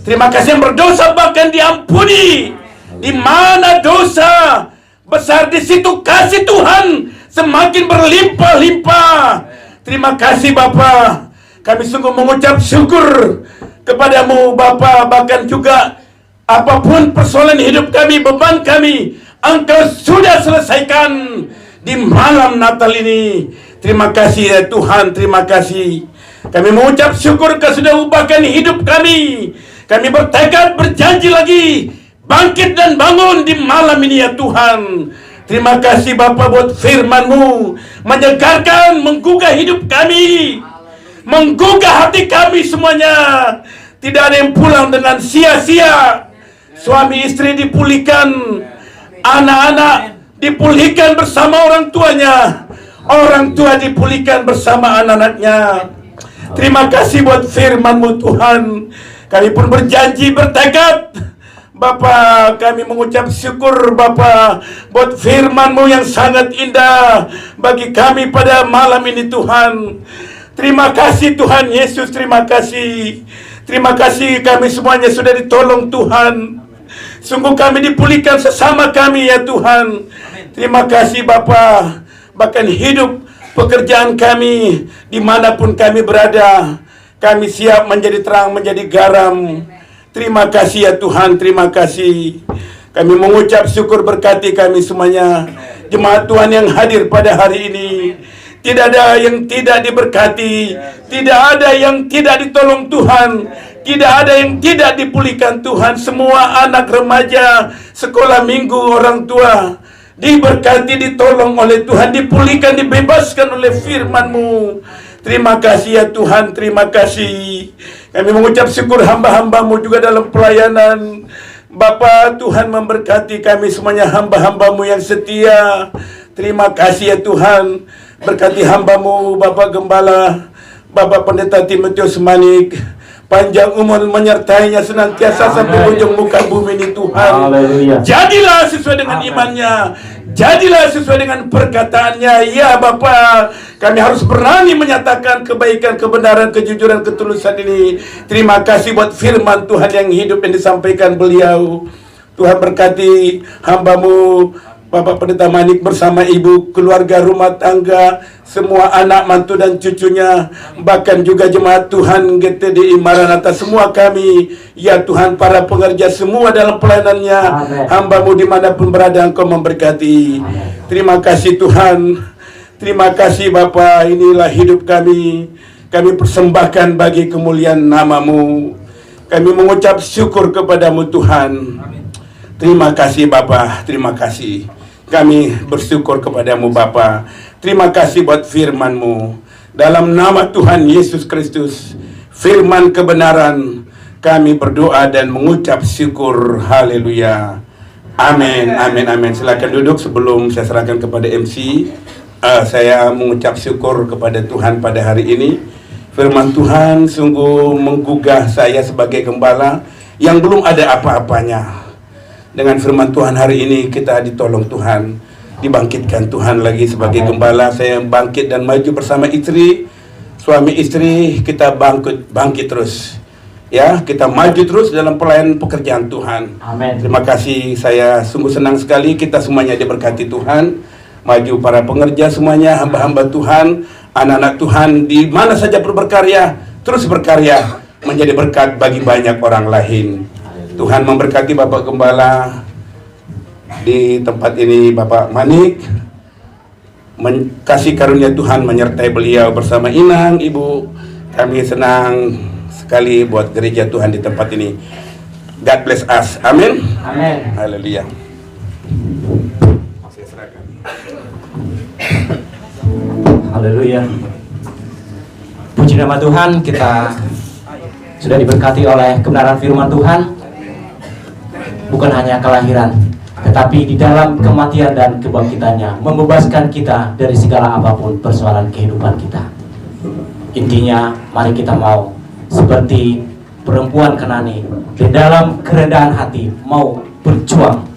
S11: Terima kasih yang berdosa bahkan diampuni. Di mana dosa besar, di situ kasih Tuhan semakin berlimpah-limpah. Terima kasih Bapa. Kami sungguh mengucap syukur kepadamu Bapa. Bahkan juga apapun persoalan hidup kami, beban kami, Engkau sudah selesaikan di malam Natal ini. Terima kasih ya Tuhan, terima kasih. Kami mengucap syukur Kau sudah ubahkan hidup kami. Kami bertekad, berjanji lagi bangkit dan bangun di malam ini ya Tuhan. Terima kasih Bapa buat firman-Mu, menyegarkan, menggugah hidup kami, menggugah hati kami semuanya. Tidak ada yang pulang dengan sia-sia. Suami istri dipulihkan, anak-anak dipulihkan bersama orang tuanya, orang tua dipulihkan bersama anak-anaknya. Terima kasih buat firman-Mu Tuhan. Kami pun berjanji, bertekad Bapa, kami mengucap syukur Bapa buat firman-Mu yang sangat indah bagi kami pada malam ini Tuhan. Terima kasih Tuhan Yesus, terima kasih. Terima kasih kami semuanya sudah ditolong Tuhan. Sungguh kami dipulihkan sesama kami ya Tuhan. Terima kasih Bapa. Bahkan hidup pekerjaan kami dimanapun kami berada, kami siap menjadi terang, menjadi garam. Terima kasih ya Tuhan, terima kasih. Kami mengucap syukur, berkati kami semuanya. Jemaat Tuhan yang hadir pada hari ini, tidak ada yang tidak diberkati, tidak ada yang tidak ditolong Tuhan, tidak ada yang tidak dipulihkan Tuhan. Semua anak remaja, sekolah minggu, orang tua diberkati, ditolong oleh Tuhan, dipulihkan, dibebaskan oleh firman-Mu. Terima kasih ya Tuhan, terima kasih. Kami mengucap syukur hamba-hamba-Mu juga dalam pelayanan. Bapa, Tuhan memberkati kami semuanya, hamba-hamba-Mu yang setia. Terima kasih ya Tuhan. Berkati hamba-Mu, Bapak Gembala, Bapak Pendeta Timotius Manik. Panjang umur menyertainya senantiasa sampai ujung muka bumi ini Tuhan. Haleluya. Jadilah sesuai dengan imannya, jadilah sesuai dengan perkataannya. Ya Bapa, kami harus berani menyatakan kebaikan, kebenaran, kejujuran, ketulusan ini. Terima kasih buat firman Tuhan yang hidup yang disampaikan beliau. Tuhan berkati hamba-Mu Bapak Pendeta Manik bersama ibu, keluarga, rumah tangga, semua anak, mantu dan cucunya, bahkan juga jemaat Tuhan GTDI Maranatha, semua kami, ya Tuhan, para pengerja semua dalam pelayanannya. Hamba-Mu dimanapun berada, Engkau memberkati. Terima kasih Tuhan, terima kasih Bapa. Inilah hidup kami persembahkan bagi kemuliaan nama-Mu. Kami mengucap syukur kepada-Mu Tuhan. Terima kasih Bapa, terima kasih. Kami bersyukur kepada-Mu Bapa. Terima kasih buat firman-Mu. Dalam nama Tuhan Yesus Kristus, firman kebenaran, kami berdoa dan mengucap syukur. Haleluya. Amin, amin, amin. Silakan duduk sebelum saya serahkan kepada MC. Saya mengucap syukur kepada Tuhan pada hari ini. Firman Tuhan sungguh menggugah saya sebagai gembala yang belum ada apa-apanya. Dengan firman Tuhan hari ini kita ditolong Tuhan, dibangkitkan Tuhan lagi sebagai gembala. Saya bangkit dan maju bersama istri, suami istri, kita bangkit terus. Ya, kita maju terus dalam pelayanan pekerjaan Tuhan. Amin. Terima kasih, saya sungguh senang sekali kita semuanya diberkati Tuhan. Maju para pengerja semuanya, hamba-hamba Tuhan, anak-anak Tuhan, di mana saja berkarya, terus berkarya menjadi berkat bagi banyak orang lain. Tuhan memberkati Bapak Gembala di tempat ini, Bapak Manik, kasih karunia Tuhan menyertai beliau bersama Inang, Ibu. Kami senang sekali buat gereja Tuhan di tempat ini. God bless us. Amin.
S1: Amin.
S11: Haleluya.
S1: Haleluya. Puji nama Tuhan, kita sudah diberkati oleh kebenaran firman Tuhan. Bukan hanya kelahiran, tetapi di dalam kematian dan kebangkitannya membebaskan kita dari segala apapun persoalan kehidupan kita. Intinya, mari kita mau seperti perempuan Kenani di dalam kerendahan hati mau berjuang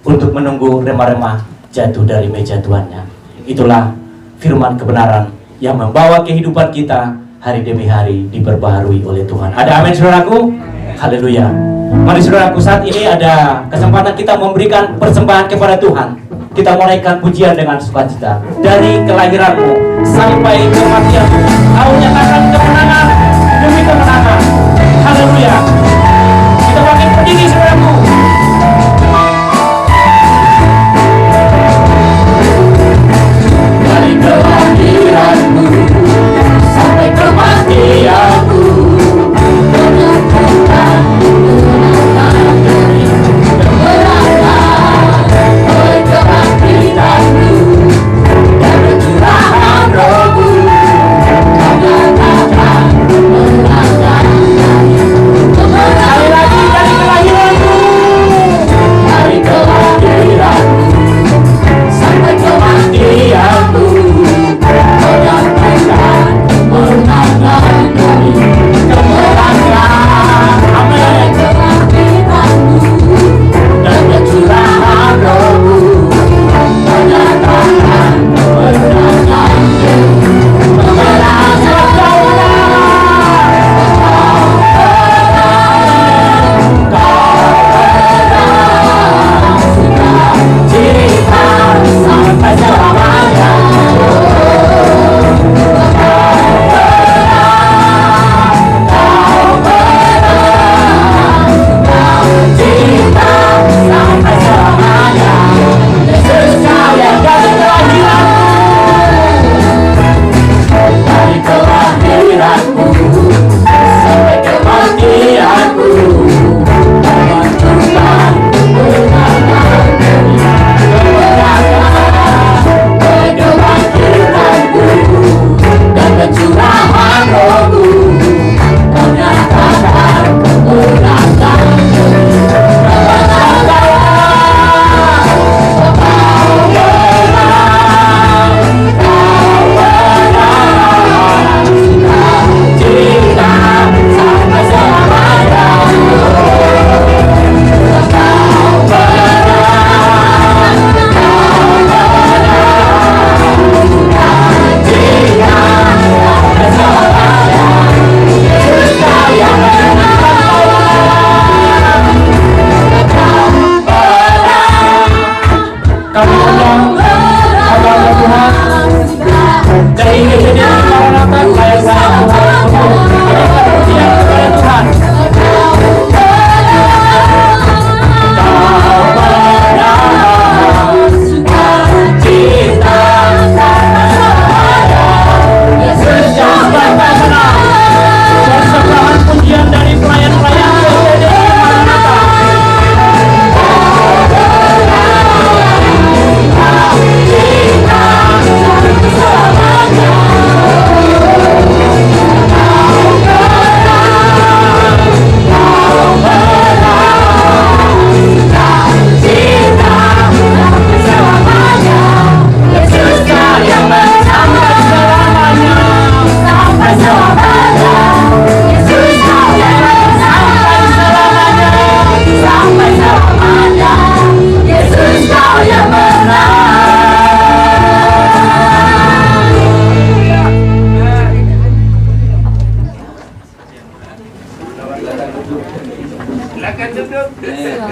S1: untuk menunggu remah-remah jatuh dari meja tuannya. Itulah firman kebenaran yang membawa kehidupan kita hari demi hari diperbaharui oleh Tuhan. Ada amin saudaraku? Haleluya. Mari saudaraku, saat ini ada kesempatan kita memberikan persembahan kepada Tuhan. Kita menaikkan pujian dengan sukacita. Dari kelahiranmu sampai kematianmu, kau nyatakan kemenangan demi kemenangan. Haleluya. Kita makin berdiri saudaraku. Dari kelahiranmu sampai kematianmu,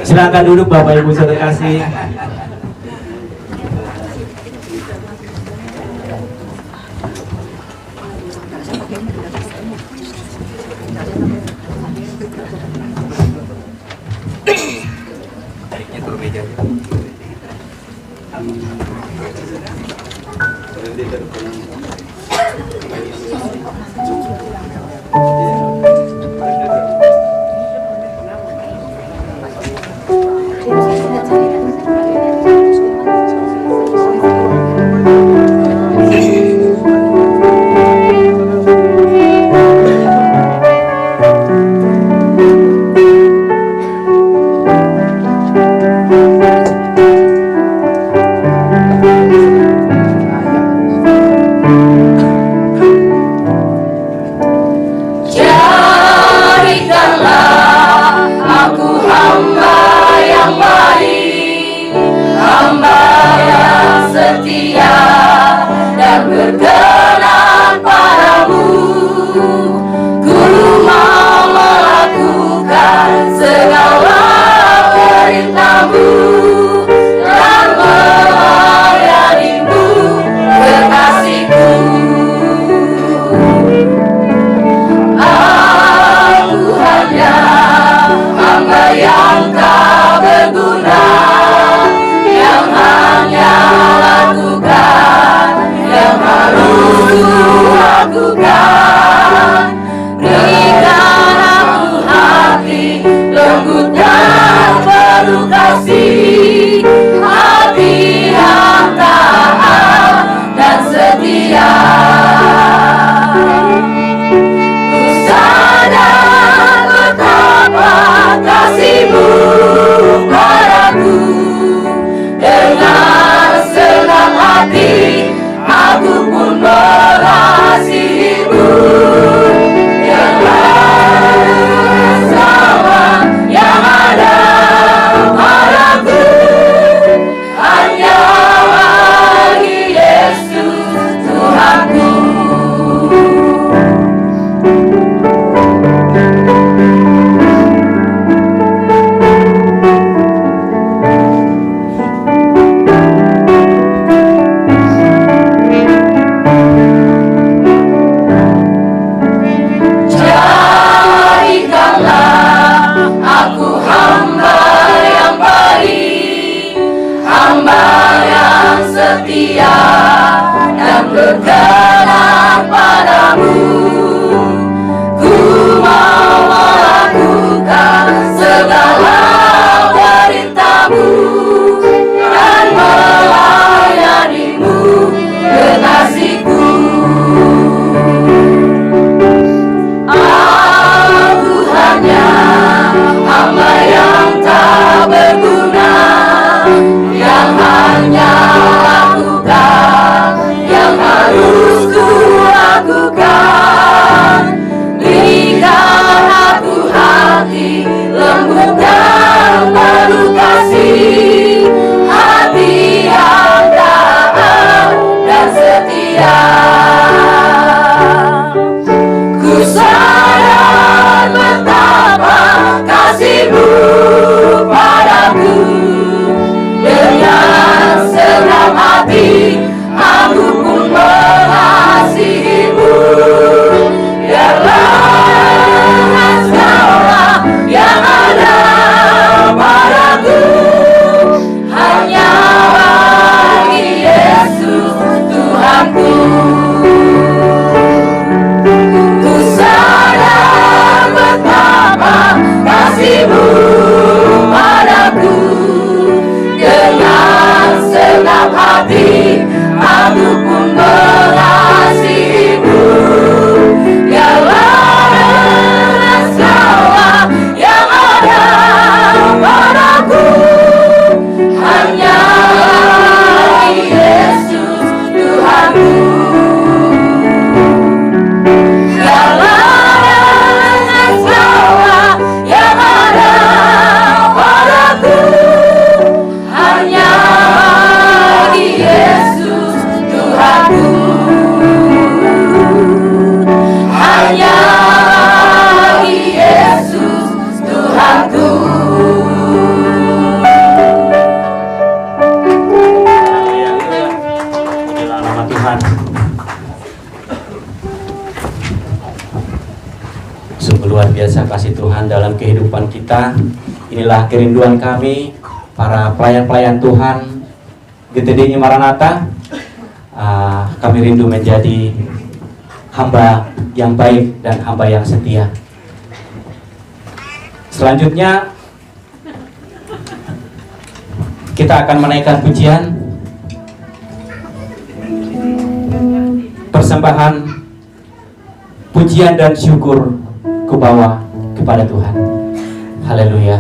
S1: silakan duduk Bapak Ibu saudara kasih. luar biasa kasih Tuhan dalam kehidupan kita. Inilah kerinduan kami, para pelayan-pelayan Tuhan GTD Maranatha. Kami rindu menjadi hamba yang baik dan hamba yang setia. Selanjutnya kita akan menaikkan pujian, persembahan pujian dan syukur kubawa kepada Tuhan. Haleluya.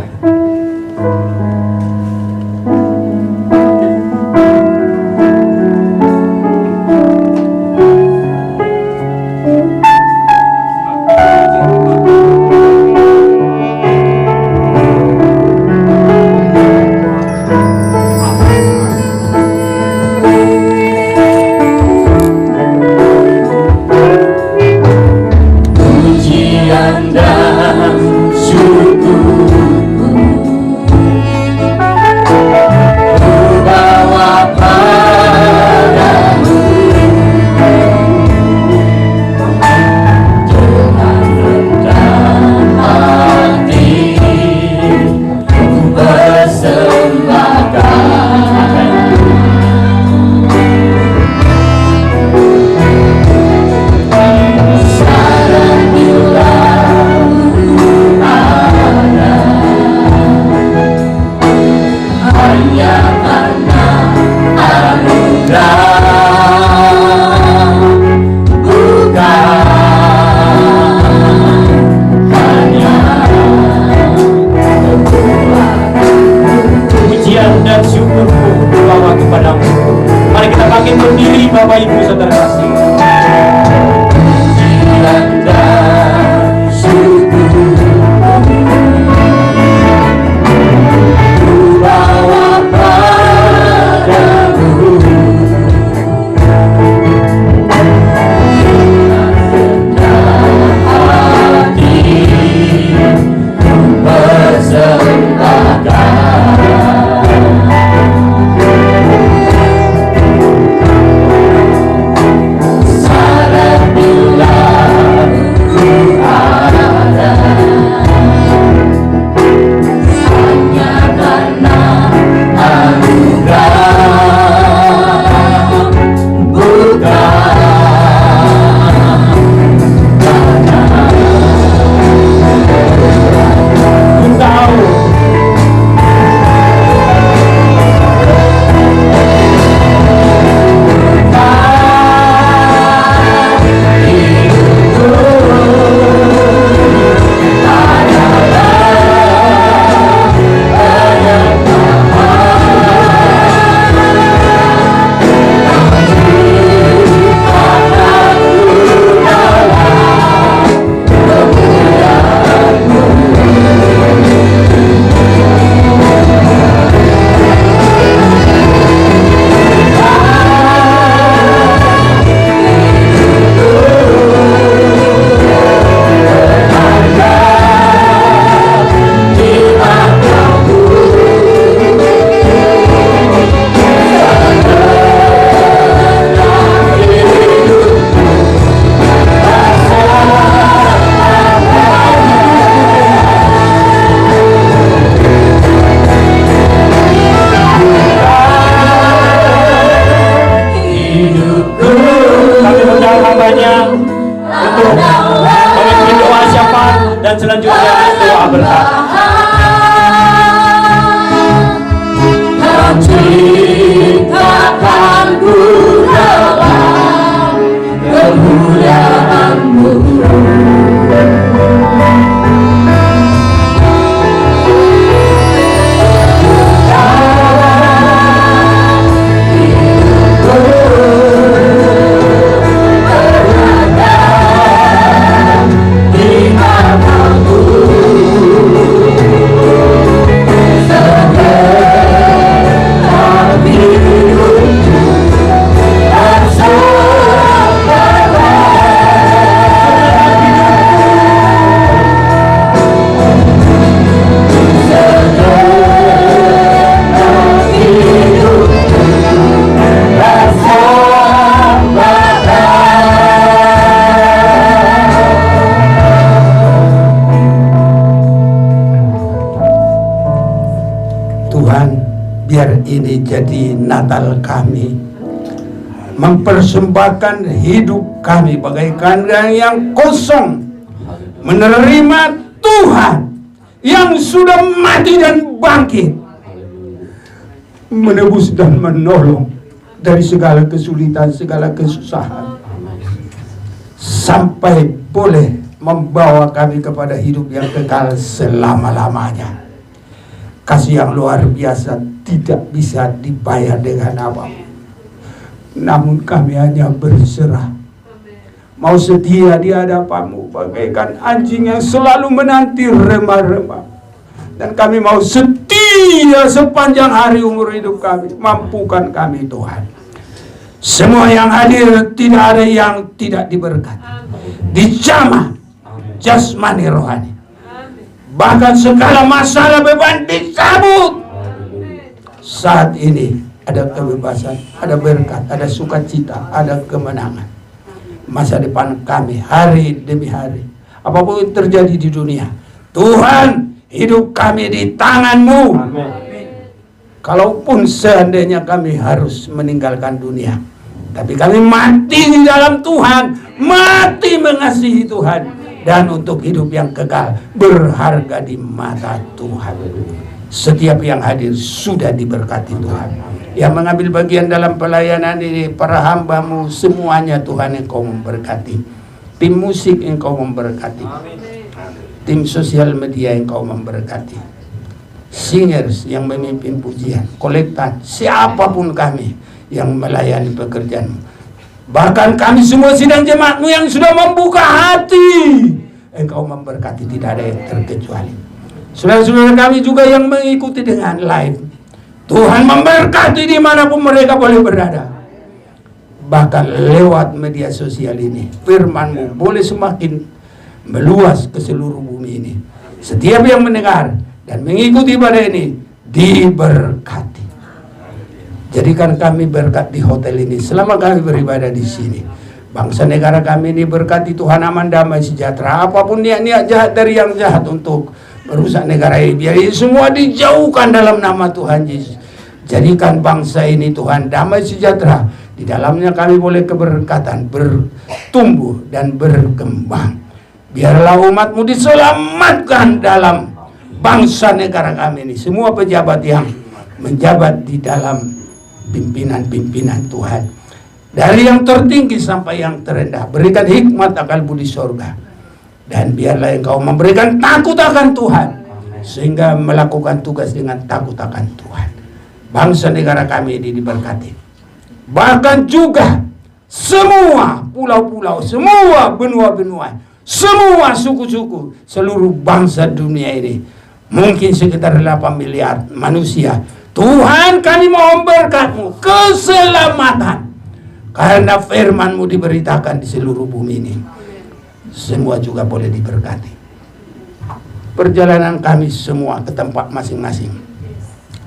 S12: dan selanjutnya doa berkat.
S13: Ciptakanku dalam kemuliaan-Mu.
S3: biar ini jadi Natal kami, mempersembahkan hidup kami bagaikan yang kosong, menerima Tuhan yang sudah mati dan bangkit, menebus dan menolong dari segala kesulitan, segala kesusahan, sampai boleh membawa kami kepada hidup yang kekal selama-lamanya. Kasih yang luar biasa tidak bisa dibayar dengan apapun. Namun kami hanya berserah, mau setia di hadapanmu bagaikan anjing yang selalu menanti remah-remah. Dan kami mau setia sepanjang hari umur hidup kami. Mampukan kami Tuhan. Semua yang hadir tidak ada yang tidak diberkati, dijamah jasmani rohani. Bahkan segala masalah beban dicabut. Saat ini ada kebebasan, ada berkat, ada sukacita, ada kemenangan. Masa depan kami hari demi hari. Apapun yang terjadi di dunia, Tuhan, hidup kami di tangan-Mu. Kalaupun seandainya kami harus meninggalkan dunia, tapi kami mati di dalam Tuhan, mati mengasihi Tuhan, dan untuk hidup yang kekal, berharga di mata Tuhan. Setiap yang hadir sudah diberkati Tuhan. Yang mengambil bagian dalam pelayanan ini, para hamba-Mu semuanya Tuhan, Engkau memberkati. Tim musik Engkau memberkati. Tim sosial media Engkau memberkati. Singers yang memimpin pujian, kolektan, siapapun kami yang melayani pekerjaan. Bahkan kami semua sidang jemaat-Mu yang sudah membuka hati, Engkau memberkati, tidak ada yang terkecuali. Saudara-saudara kami juga yang mengikuti dengan live, Tuhan memberkati dimanapun mereka boleh berada. Bahkan lewat media sosial ini, firman-Mu boleh semakin meluas ke seluruh bumi ini. Setiap yang mendengar dan mengikuti ibadah ini diberkati. Jadikan kami berkat di hotel ini selama kami beribadah di sini. Bangsa negara kami ini berkati Tuhan, aman, damai, sejahtera. Apapun niat-niat jahat dari yang jahat untuk merusak negara ini, biar ini semua dijauhkan dalam nama Tuhan Yesus. Jadikan bangsa ini Tuhan damai, sejahtera. Di dalamnya kami boleh keberkatan, bertumbuh dan berkembang. Biarlah umat-Mu diselamatkan dalam bangsa negara kami ini. Semua pejabat yang menjabat di dalam pimpinan-pimpinan Tuhan, dari yang tertinggi sampai yang terendah, berikan hikmat akal budi sorga. Dan biarlah Engkau memberikan takut akan Tuhan, sehingga melakukan tugas dengan takut akan Tuhan. Bangsa negara kami ini diberkati. Bahkan juga semua pulau-pulau, semua benua-benua, semua suku-suku, seluruh bangsa dunia ini, mungkin sekitar 8 miliar manusia. Tuhan, kami mohon berkat-Mu, keselamatan, karena firman-Mu diberitakan di seluruh bumi ini. Semua juga boleh diberkati. Perjalanan kami semua ke tempat masing-masing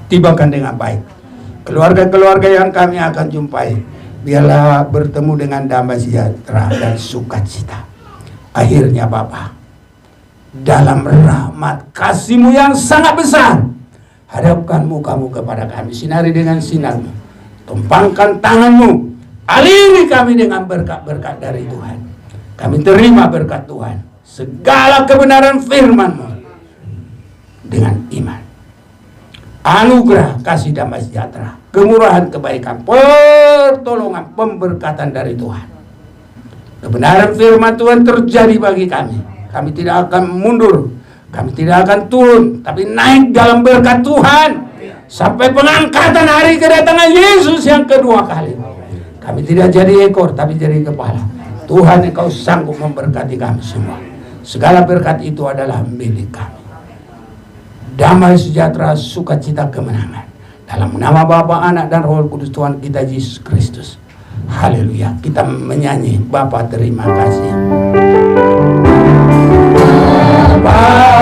S3: tibakan dengan baik. Keluarga-keluarga yang kami akan jumpai, biarlah bertemu dengan damai, sejahtera, dan sukacita. Akhirnya Bapa, dalam rahmat kasih-Mu yang sangat besar, hadapkan muka-Mu kepada kami, sinari dengan sinar-Mu, tumpangkan tangan-Mu, aliri kami dengan berkat-berkat dari Tuhan. Kami terima berkat Tuhan, segala kebenaran firman-Mu dengan iman. Anugerah, kasih, damai, sejahtera, kemurahan, kebaikan, pertolongan, pemberkatan dari Tuhan. Kebenaran firman Tuhan terjadi bagi kami. Kami tidak akan mundur, kami tidak akan turun, tapi naik dalam berkat Tuhan sampai pengangkatan hari kedatangan Yesus yang kedua kali. Kami tidak jadi ekor, tapi jadi kepala. Tuhan, Engkau sanggup memberkati kami semua. Segala berkat itu adalah milik kami. Damai, sejahtera, sukacita, kemenangan. Dalam nama Bapa, Anak, dan Roh Kudus Tuhan kita Yesus Kristus. Haleluya. Kita menyanyi, Bapa terima kasih. Bapa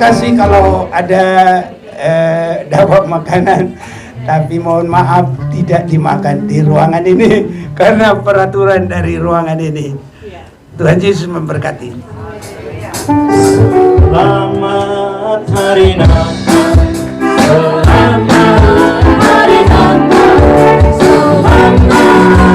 S3: kasih kalau ada dapat makanan, tapi mohon maaf tidak dimakan di ruangan ini karena peraturan dari ruangan ini. Tuhan Yesus memberkati.
S12: Selamat hari Natal, selamat hari Natal, selamat hari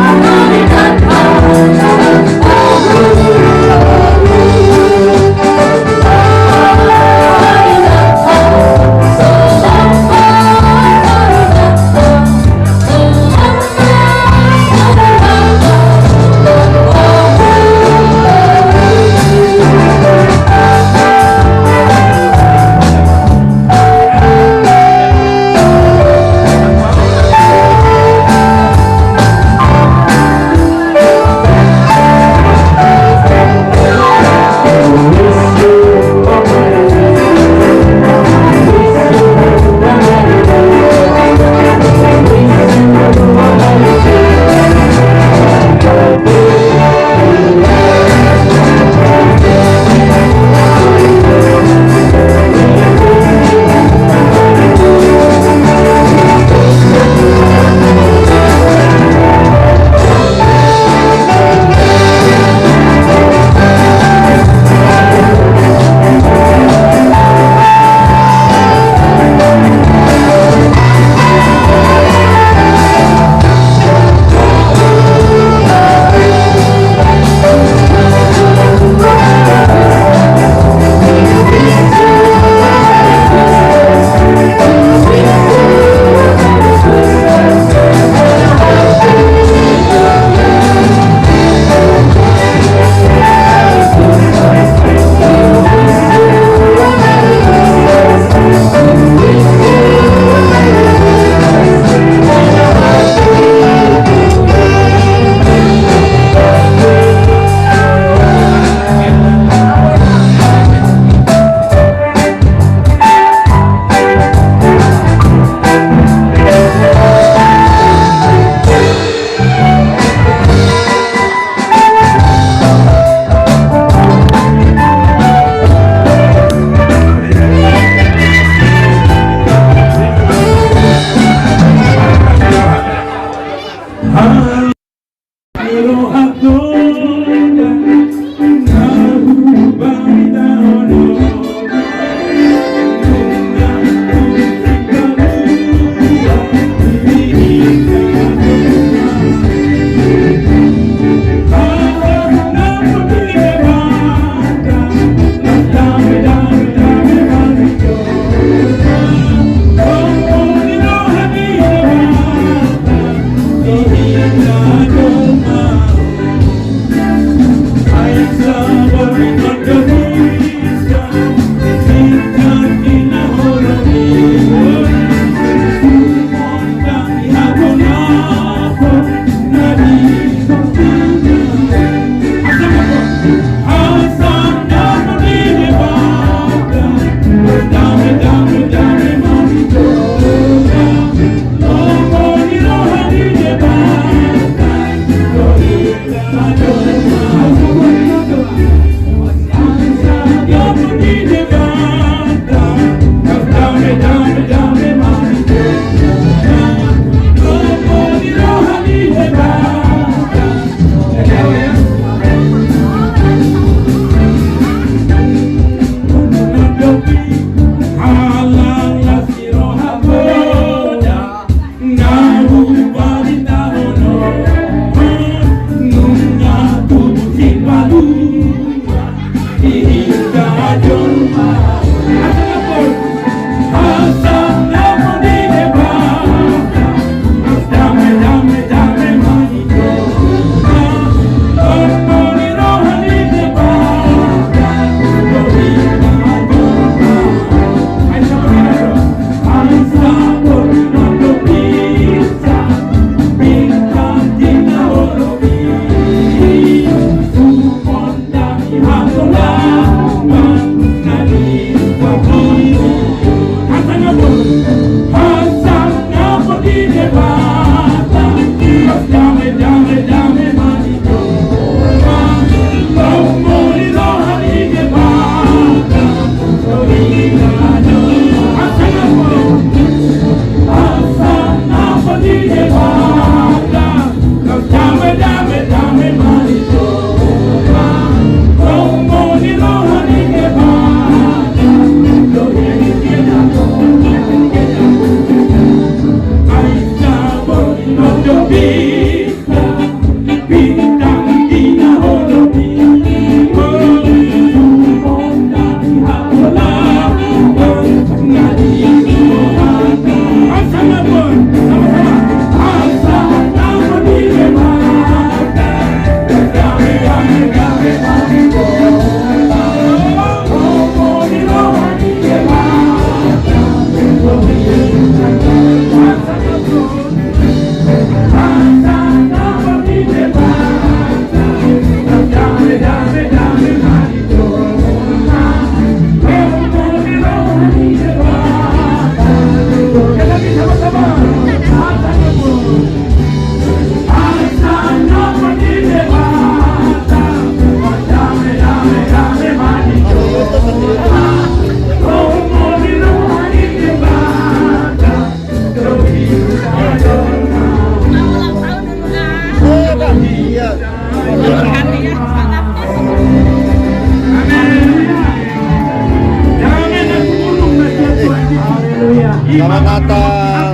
S14: Selamat Natal.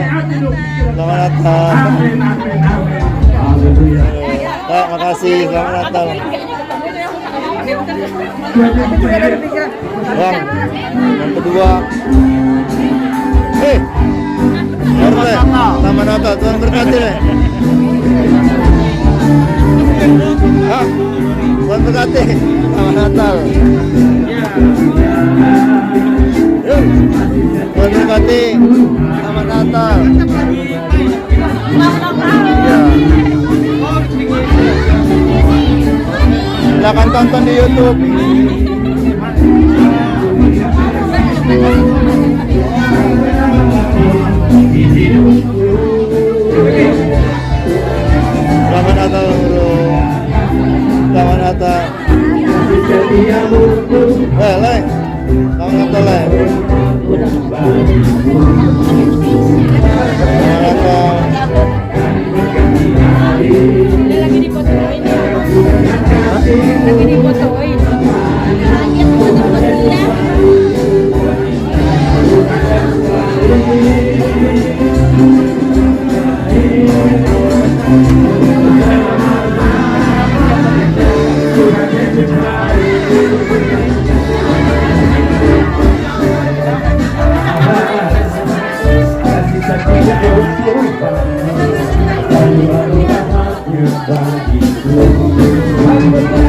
S14: Selamat Natal. Kak, makasih. Selamat Natal. Bang, yang kedua. Hei, Selamat Natal. Tuhan berkati deh. Tuhan berkati. Selamat Natal. Tuhan berkati. Selamat Natal. Silakan tonton di YouTube. Selamat Natal, bro. Selamat Natal. Le. Selamat Natal, Le. Selamat Natal.
S12: Lagi difotoin. Lagi difotoin.
S13: Bagiku